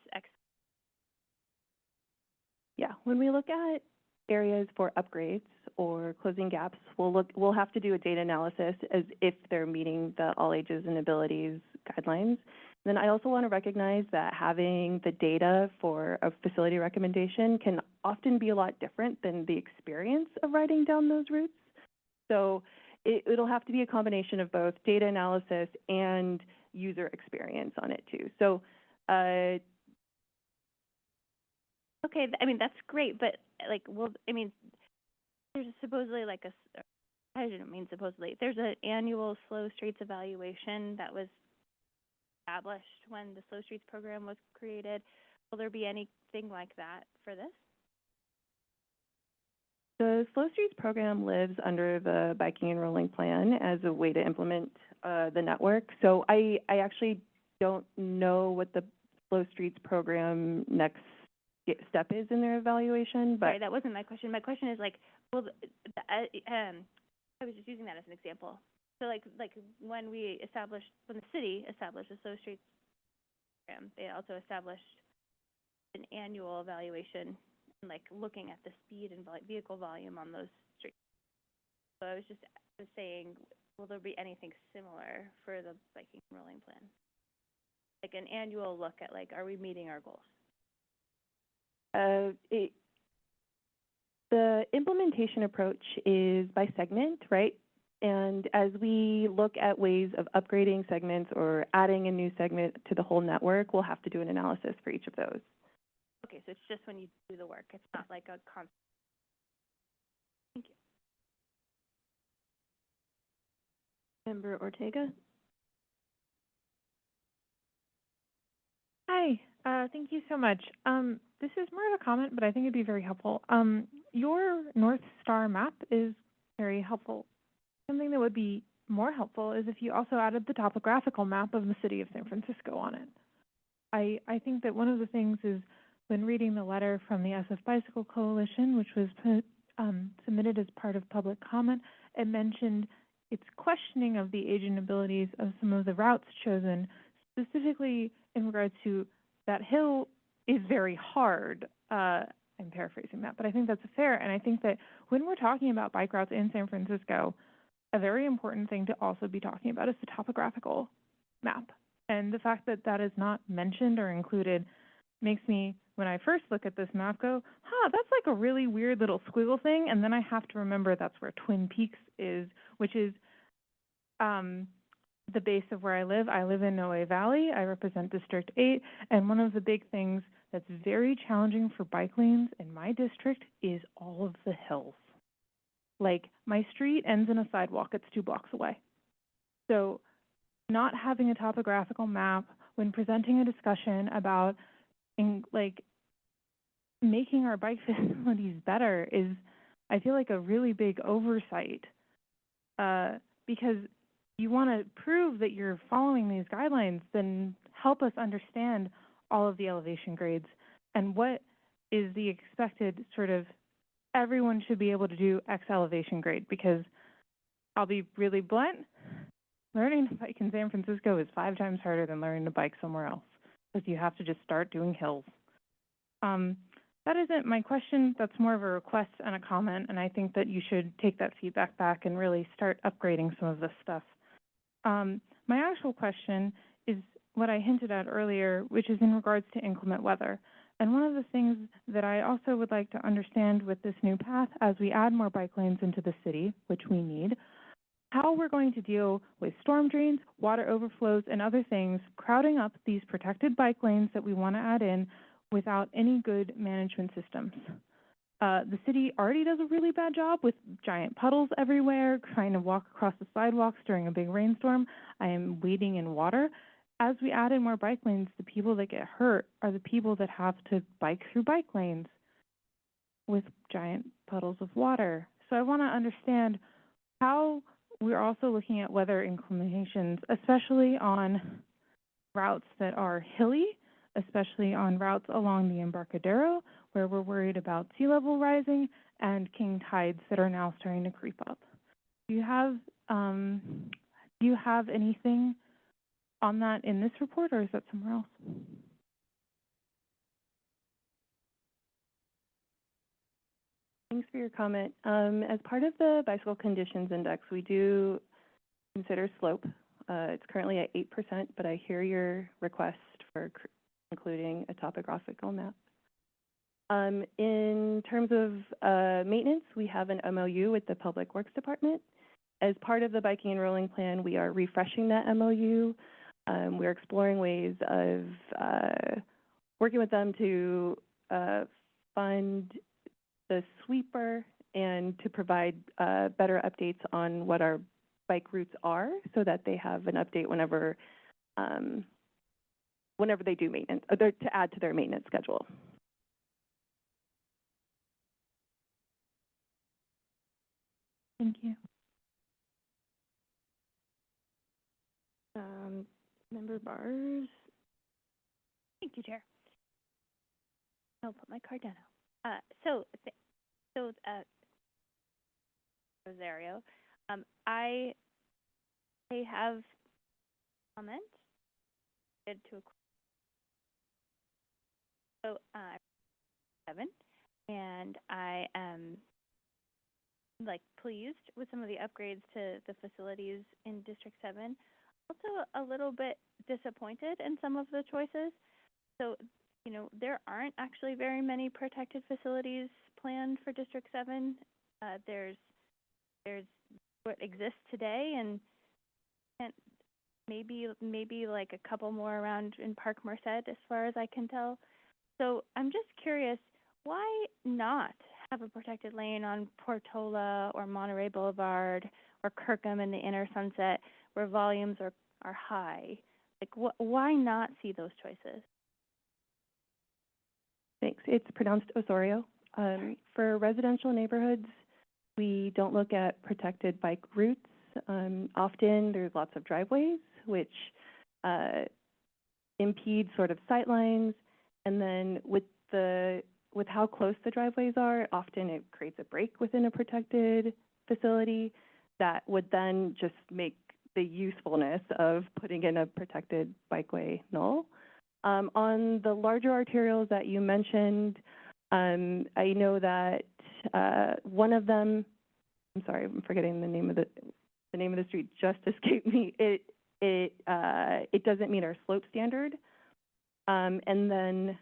Yeah, when we look at areas for upgrades or closing gaps, we'll have to do a data analysis as if they're meeting the all ages and abilities guidelines. Then I also want to recognize that having the data for a facility recommendation can often be a lot different than the experience of riding down those routes. So it'll have to be a combination of both data analysis and user experience on it too. So okay, I mean, that's great, but like, well, I mean, there's supposedly like I didn't mean supposedly, there's an annual Slow Streets evaluation that was established when the Slow Streets program was created. Will there be anything like that for this? The Slow Streets program lives under the Biking and Rolling Plan as a way to implement the network. So I actually don't know what the Slow Streets program next step is in their evaluation, but Sorry, that wasn't my question. My question is like, well, I was just using that as an example. So like when the city established the Slow Streets program, they also established an annual evaluation, like looking at the speed and vehicle volume on those streets. So I was saying, will there be anything similar for the biking and rolling plan? Like an annual look at like, are we meeting our goals? The implementation approach is by segment, right? And as we look at ways of upgrading segments or adding a new segment to the whole network, we'll have to do an analysis for each of those. Okay, so it's just when you do the work. It's not like a constant. Thank you. Member Ortega? Hi, thank you so much. This is more of a comment, but I think it'd be very helpful. Your North Star map is very helpful. Something that would be more helpful is if you also added the topographical map of the city of San Francisco on it. I think that one of the things is when reading the letter from the SF Bicycle Coalition, which was submitted as part of public comment, it mentioned its questioning of the age and abilities of some of the routes chosen, specifically in regards to that hill is very hard. I'm paraphrasing that, but I think that's fair. And I think that when we're talking about bike routes in San Francisco, a very important thing to also be talking about is the topographical map. And the fact that that is not mentioned or included makes me, when I first look at this map, go, that's like a really weird little squiggle thing. And then I have to remember that's where Twin Peaks is, which is the base of where I live. I live in Noe Valley. I represent District 8. And one of the big things that's very challenging for bike lanes in my district is all of the hills. Like, my street ends in a sidewalk. It's 2 blocks away. So not having a topographical map when presenting a discussion about making our bike facilities better is, I feel like, a really big oversight, because you want to prove that you're following these guidelines, then help us understand all of the elevation grades and what is the expected sort of, everyone should be able to do X elevation grade, because I'll be really blunt, learning to bike in San Francisco is 5 times harder than learning to bike somewhere else, because you have to just start doing hills. That isn't my question. That's more of a request and a comment, and I think that you should take that feedback back and really start upgrading some of this stuff. My actual question is what I hinted at earlier, which is in regards to inclement weather. And one of the things that I also would like to understand with this new path, as we add more bike lanes into the city, which we need, how we're going to deal with storm drains, water overflows, and other things crowding up these protected bike lanes that we want to add in without any good management systems. The city already does a really bad job with giant puddles everywhere, trying to walk across the sidewalks during a big rainstorm. I am wading in water. As we add in more bike lanes, the people that get hurt are the people that have to bike through bike lanes with giant puddles of water. So I want to understand how we're also looking at weather inclinations, especially on routes that are hilly, especially on routes along the Embarcadero, where we're worried about sea level rising and king tides that are now starting to creep up. Do you have anything on that in this report, or is that somewhere else? Thanks for your comment. As part of the Bicycle Conditions Index, we do consider slope. It's currently at 8%, but I hear your request for including a topographical map. In terms of maintenance, we have an MOU with the Public Works Department. As part of the biking and rolling plan, we are refreshing that MOU. We're exploring ways of working with them to fund the sweeper and to provide better updates on what our bike routes are, so that they have an update whenever they do maintenance, or to add to their maintenance schedule. Thank you. Member Bars. Thank you, Chair. I'll put my card down now. Rosario, I have a comment to so 7, and I am pleased with some of the upgrades to the facilities in District 7. Also a little bit disappointed in some of the choices. So, there aren't actually very many protected facilities planned for District 7. There's what exists today, and maybe like a couple more around in Park Merced, as far as I can tell. So I'm just curious, why not have a protected lane on Portola or Monterey Boulevard or Kirkham in the Inner Sunset, where volumes are high? Why not see those choices? Thanks. It's pronounced Osorio. For residential neighborhoods, we don't look at protected bike routes. Often there's lots of driveways, which impede sort of sight lines. And then with how close the driveways are, often it creates a break within a protected facility that would then just make the usefulness of putting in a protected bikeway null. On the larger arterials that you mentioned, I know that one of them, I'm sorry, I'm forgetting the name of the street, just escaped me. It doesn't meet our slope standard. And then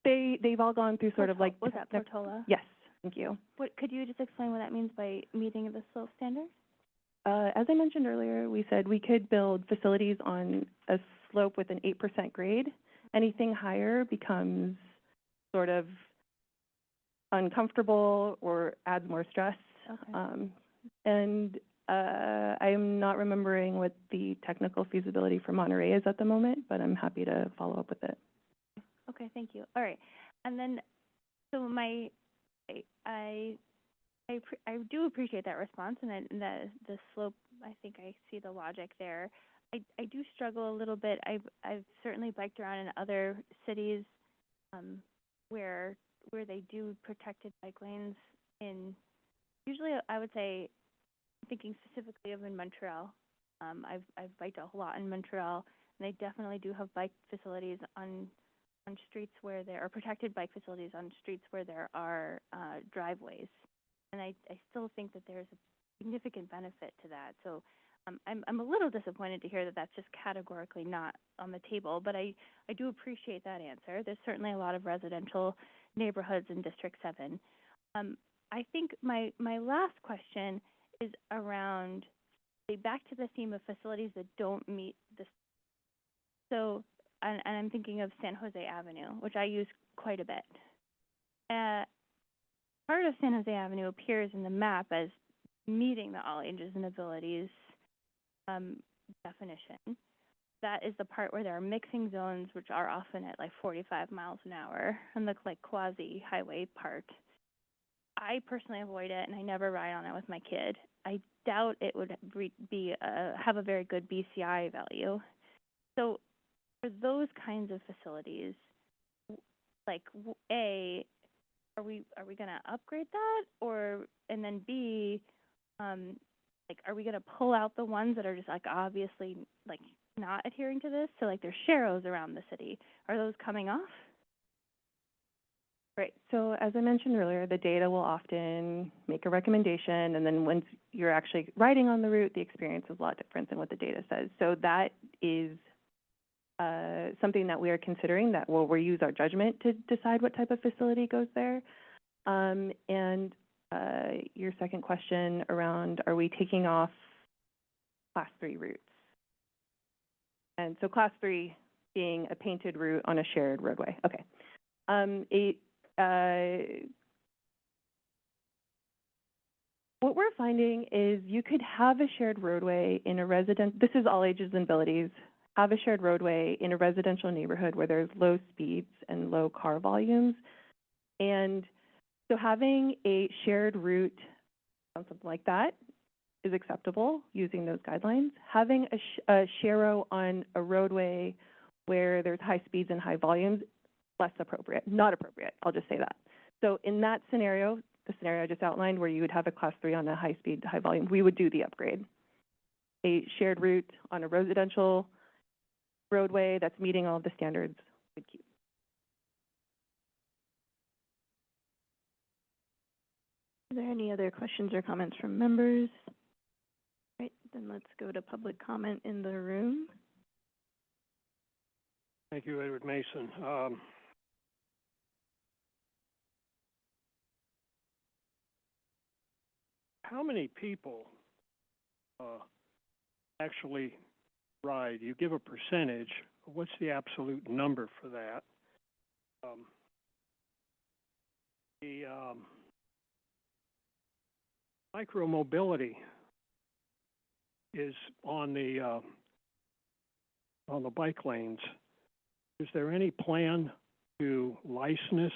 they've all gone through sort of like. Was that Portola? Yes, thank you. What could you just explain what that means by meeting the slope standard? As I mentioned earlier, we said we could build facilities on a slope with an 8% grade. Anything higher becomes sort of uncomfortable or adds more stress. Okay. I'm not remembering what the technical feasibility for Monterey is at the moment, but I'm happy to follow up with it. Okay, thank you. All right, and then so I do appreciate that response, and the slope, I think I see the logic there. I do struggle a little bit. I've certainly biked around in other cities where they do protected bike lanes. Usually I would say, thinking specifically of in Montreal, I've biked a lot in Montreal, and they definitely do have bike facilities on streets where there are protected bike facilities on streets where there are driveways. And I still think that there's a significant benefit to that. So I'm a little disappointed to hear that that's just categorically not on the table, but I do appreciate that answer. There's certainly a lot of residential neighborhoods in District 7. I think my last question is around, back to the theme of facilities that don't meet this. So, and I'm thinking of San Jose Avenue, which I use quite a bit. Part of San Jose Avenue appears in the map as meeting the all ages and abilities definition. That is the part where there are mixing zones, which are often at like 45 miles an hour, and the like quasi highway part. I personally avoid it, and I never ride on it with my kid. I doubt it would have a very good BCI value. So for those kinds of facilities, like A, are we gonna upgrade that, or and then B, like are we gonna pull out the ones that are just like obviously like not adhering to this? So like there's sharrows around the city. Are those coming off? Right. So as I mentioned earlier, the data will often make a recommendation, and then once you're actually riding on the route, the experience is a lot different than what the data says. So that is something that we are considering, that we'll use our judgment to decide what type of facility goes there. And your second question around, are we taking off Class 3 routes? And so Class 3 being a painted route on a shared roadway. Okay. What we're finding is you could have a shared roadway in a this is all ages and abilities, have a shared roadway in a residential neighborhood where there's low speeds and low car volumes. And so having a shared route, something like that, is acceptable using those guidelines. Having a sharrow on a roadway where there's high speeds and high volumes, less appropriate, not appropriate, I'll just say that. So in that scenario, the scenario I just outlined where you would have a Class 3 on a high speed, high volume, we would do the upgrade. A shared route on a residential roadway that's meeting all of the standards would keep. Are there any other questions or comments from members? Right, then let's go to public comment in the room. Thank you, Edward Mason. How many people actually ride? You give a percentage. What's the absolute number for that? The micromobility is on the bike lanes. Is there any plan to license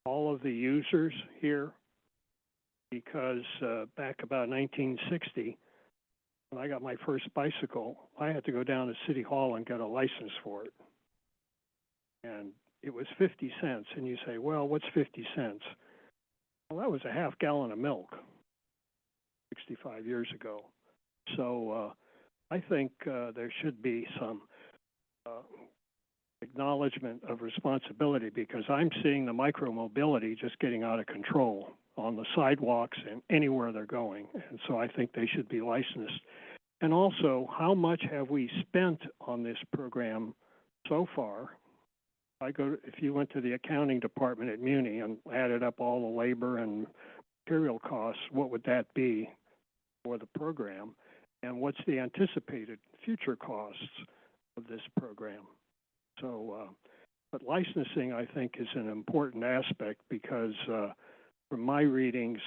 all of the users here? Because back about 1960, when I got my first bicycle, I had to go down to City Hall and get a license for it. And it was 50 cents. And you say, well, what's 50 cents? Well, that was a half gallon of milk 65 years ago. So I think there should be some acknowledgement of responsibility, because I'm seeing the micromobility just getting out of control on the sidewalks and anywhere they're going. And so I think they should be licensed. And also, how much have we spent on this program so far? If you went to the accounting department at Muni and added up all the labor and material costs, what would that be for the program? And what's the anticipated future costs of this program? So, but licensing, I think, is an important aspect, because from my readings,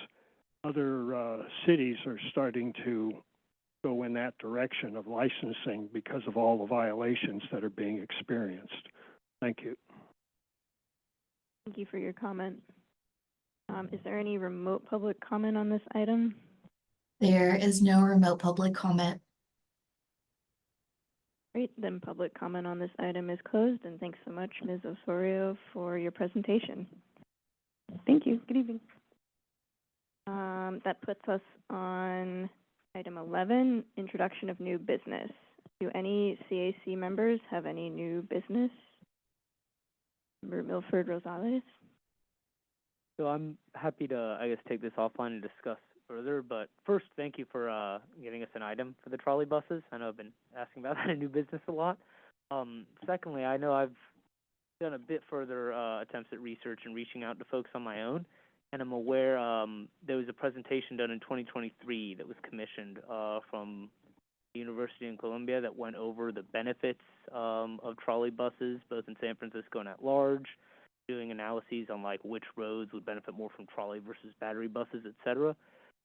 other cities are starting to go in that direction of licensing because of all the violations that are being experienced. Thank you. Thank you for your comment. Is there any remote public comment on this item? There is no remote public comment. Great, then public comment on this item is closed, and thanks so much, Ms. Osorio, for your presentation. Thank you. Good evening. That puts us on item 11, introduction of new business. Do any CAC members have any new business? Member Milford Rosales? So I'm happy to, I guess, take this offline and discuss further, but first, thank you for giving us an item for the trolley buses. I know I've been asking about that in new business a lot. Secondly, I know I've done a bit further attempts at research and reaching out to folks on my own, and I'm aware there was a presentation done in 2023 that was commissioned from the University in Columbia that went over the benefits of trolley buses, both in San Francisco and at large. doing analyses on like which roads would benefit more from trolley versus battery buses, et cetera.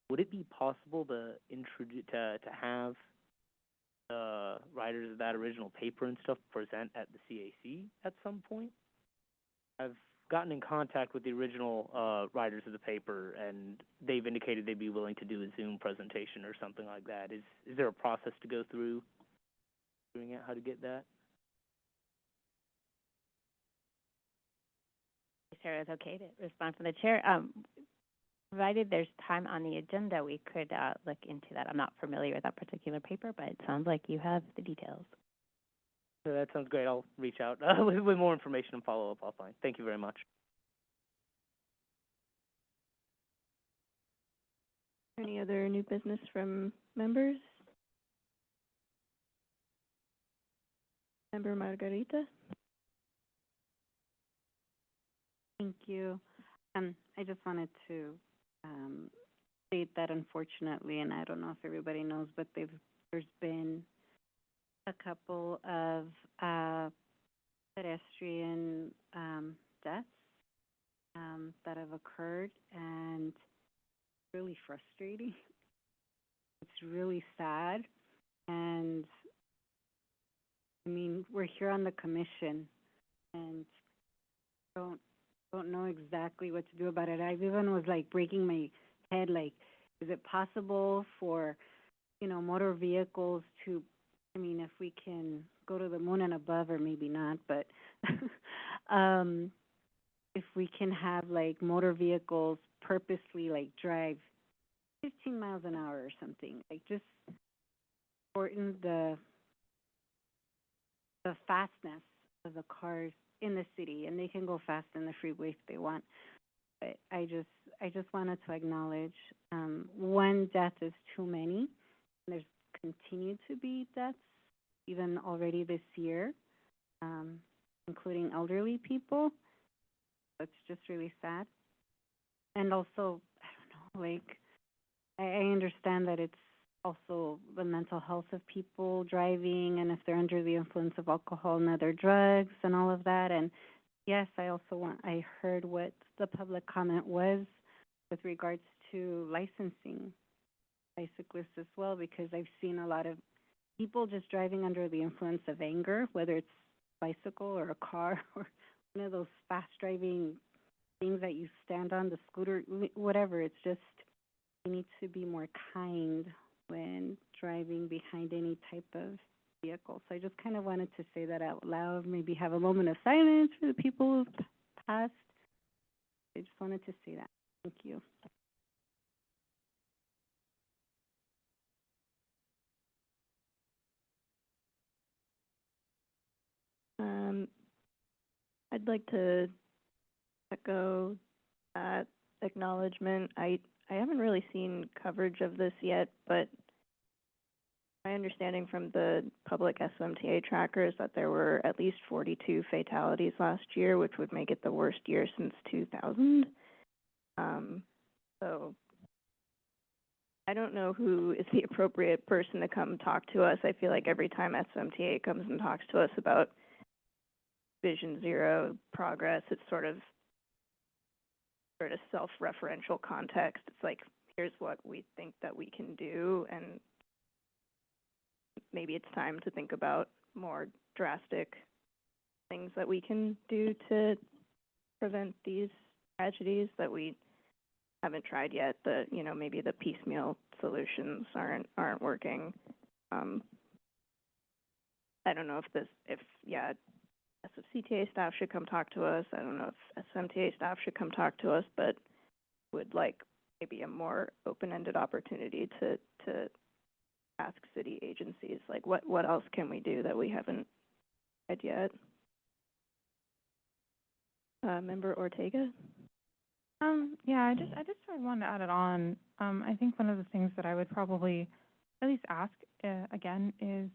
Would it be possible to introduce to have the writers of that original paper and stuff present at the CAC at some point? I've gotten in contact with the original writers of the paper, and they've indicated they'd be willing to do a Zoom presentation or something like that. Is there a process to go through doing it? How to get that? Sarah, it's okay to respond from the chair. Provided there's time on the agenda, we could look into that. I'm not familiar with that particular paper, but it sounds like you have the details. So that sounds great. I'll reach out with more information and follow up offline. Thank you very much. Any other new business from members? Member Margarita? Thank you. I just wanted to state that unfortunately, and I don't know if everybody knows, but there's been a couple of pedestrian deaths that have occurred, and it's really frustrating. It's really sad, and I mean, we're here on the commission, and don't know exactly what to do about it. I even was like breaking my head, like, is it possible for, motor vehicles to, I mean, if we can go to the moon and above, or maybe not, but if we can have like motor vehicles purposely like drive 15 miles an hour or something, like just shorten the fastness of the cars in the city, and they can go fast in the freeway if they want. But I just wanted to acknowledge one death is too many. There's continued to be deaths even already this year, including elderly people. It's just really sad. And also, I don't know, like I understand that it's also the mental health of people driving, and if they're under the influence of alcohol and other drugs and all of that. And yes, I heard what the public comment was with regards to licensing bicyclists as well, because I've seen a lot of people just driving under the influence of anger, whether it's bicycle or a car or one of those fast driving things that you stand on, the scooter, whatever. It's just, we need to be more kind when driving behind any type of vehicle. So I just kind of wanted to say that out loud, maybe have a moment of silence for the people who've passed. I just wanted to say that. Thank you. I'd like to echo that acknowledgement. I haven't really seen coverage of this yet, but my understanding from the public SFCTA tracker is that there were at least 42 fatalities last year, which would make it the worst year since 2000. So I don't know who is the appropriate person to come talk to us. I feel like every time SFCTA comes and talks to us about Vision Zero progress, it's sort of self-referential context. It's like, here's what we think that we can do, and maybe it's time to think about more drastic things that we can do to prevent these tragedies that we haven't tried yet. Maybe the piecemeal solutions aren't working. I don't know if SFCTA staff should come talk to us. I don't know if SFMTA staff should come talk to us, but would like maybe a more open-ended opportunity to ask city agencies, like, what else can we do that we haven't tried yet? Member Ortega? Yeah, I just sort of wanted to add it on. I think one of the things that I would probably at least ask again is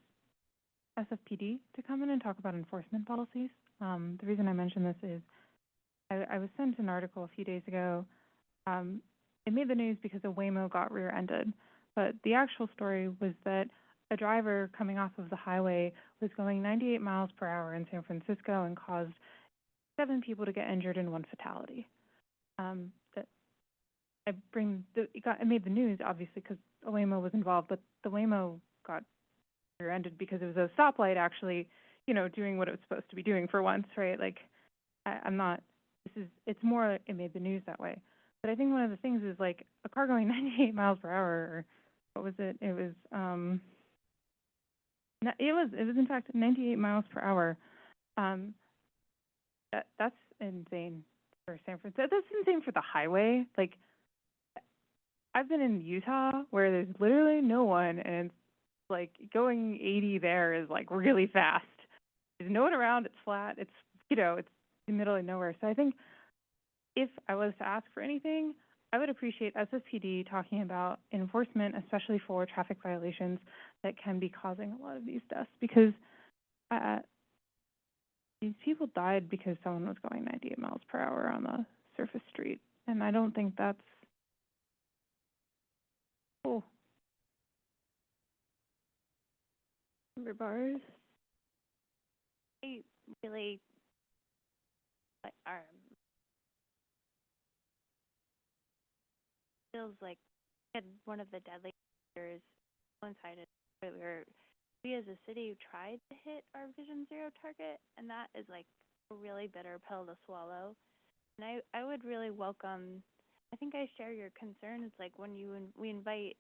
SFPD to come in and talk about enforcement policies. The reason I mention this is I was sent an article a few days ago. It made the news because a Waymo got rear-ended, but the actual story was that a driver coming off of the highway was going 98 miles per hour in San Francisco and caused 7 people to get injured and 1 fatality. That it made the news, obviously, because a Waymo was involved, but the Waymo got rear-ended because it was a stoplight actually, doing what it was supposed to be doing for once, right? Like, it's more, it made the news that way. But I think one of the things is, like, a car going 98 miles per hour, or what was it? It was in fact 98 miles per hour. That's insane for San Francisco. That's insane for the highway. Like, I've been in Utah where there's literally no one, and it's like going 80 there is like really fast. There's no one around. It's flat. It's it's in the middle of nowhere. So I think if I was to ask for anything, I would appreciate SFPD talking about enforcement, especially for traffic violations that can be causing a lot of these deaths, because these people died because someone was going 98 miles per hour on the surface street, and I don't think that's cool. Member Bars? I really feels like one of the deadly years coincided where we as a city tried to hit our Vision Zero target, and that is like a really bitter pill to swallow. And I would really welcome, I think I share your concern. It's like when we invite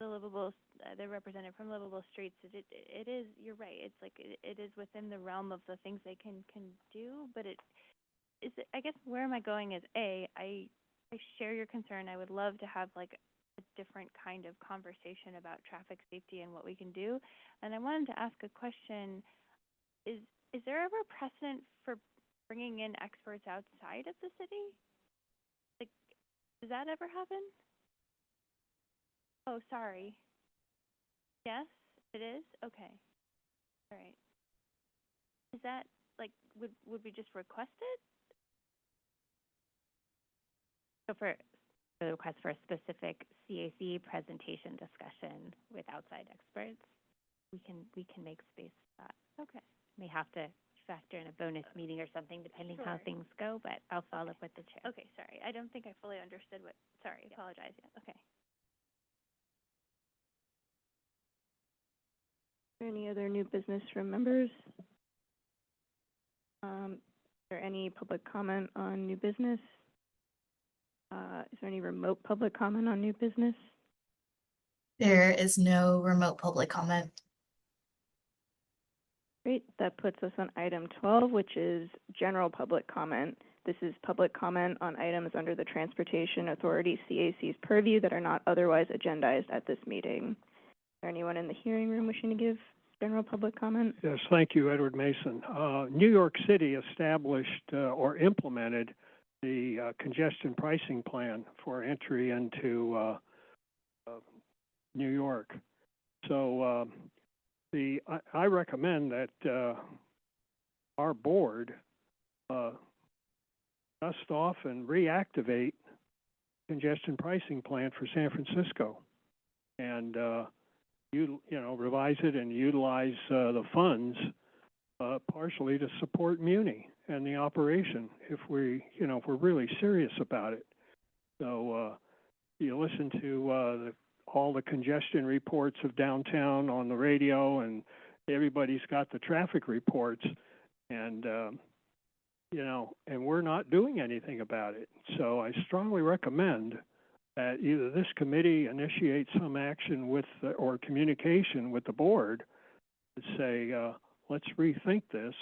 the representative from Livable Streets, it is, you're right, it's like it is within the realm of the things they can do, but I guess where am I going is, I share your concern. I would love to have like a different kind of conversation about traffic safety and what we can do. And I wanted to ask a question, is there ever precedent for bringing in experts outside of the city? Like, does that ever happen? Oh, sorry. Yes, it is? Okay. All right. Is that, like, would we just request it? So for the request for a specific CAC presentation discussion with outside experts, we can make space for that. Okay. May have to factor in a bonus meeting or something depending how things go, but I'll follow up with the chair. Okay, sorry. I don't think I fully understood sorry, apologize. Yeah. Okay. Any other new business from members? Is there any public comment on new business? Is there any remote public comment on new business? There is no remote public comment. Great, that puts us on item 12, which is general public comment. This is public comment on items under the Transportation Authority CAC's purview that are not otherwise agendized at this meeting. Is there anyone in the hearing room wishing to give general public comment? Yes, thank you, Edward Mason. New York City established or implemented the congestion pricing plan for entry into New York. So I recommend that our board dust off and reactivate congestion pricing plan for San Francisco, and revise it and utilize the funds partially to support Muni and the operation if we're really serious about it. So you listen to all the congestion reports of downtown on the radio, and everybody's got the traffic reports, and and we're not doing anything about it. So I strongly recommend that either this committee initiate some action with or communication with the board to say, let's rethink this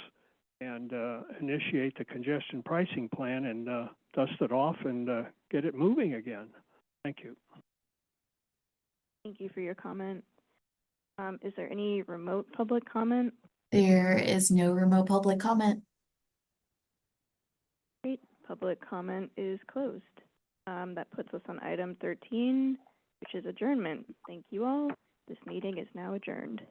and initiate the congestion pricing plan and dust it off and get it moving again. Thank you. Thank you for your comment. Is there any remote public comment? There is no remote public comment. Great, public comment is closed. That puts us on item 13, which is adjournment. Thank you all. This meeting is now adjourned.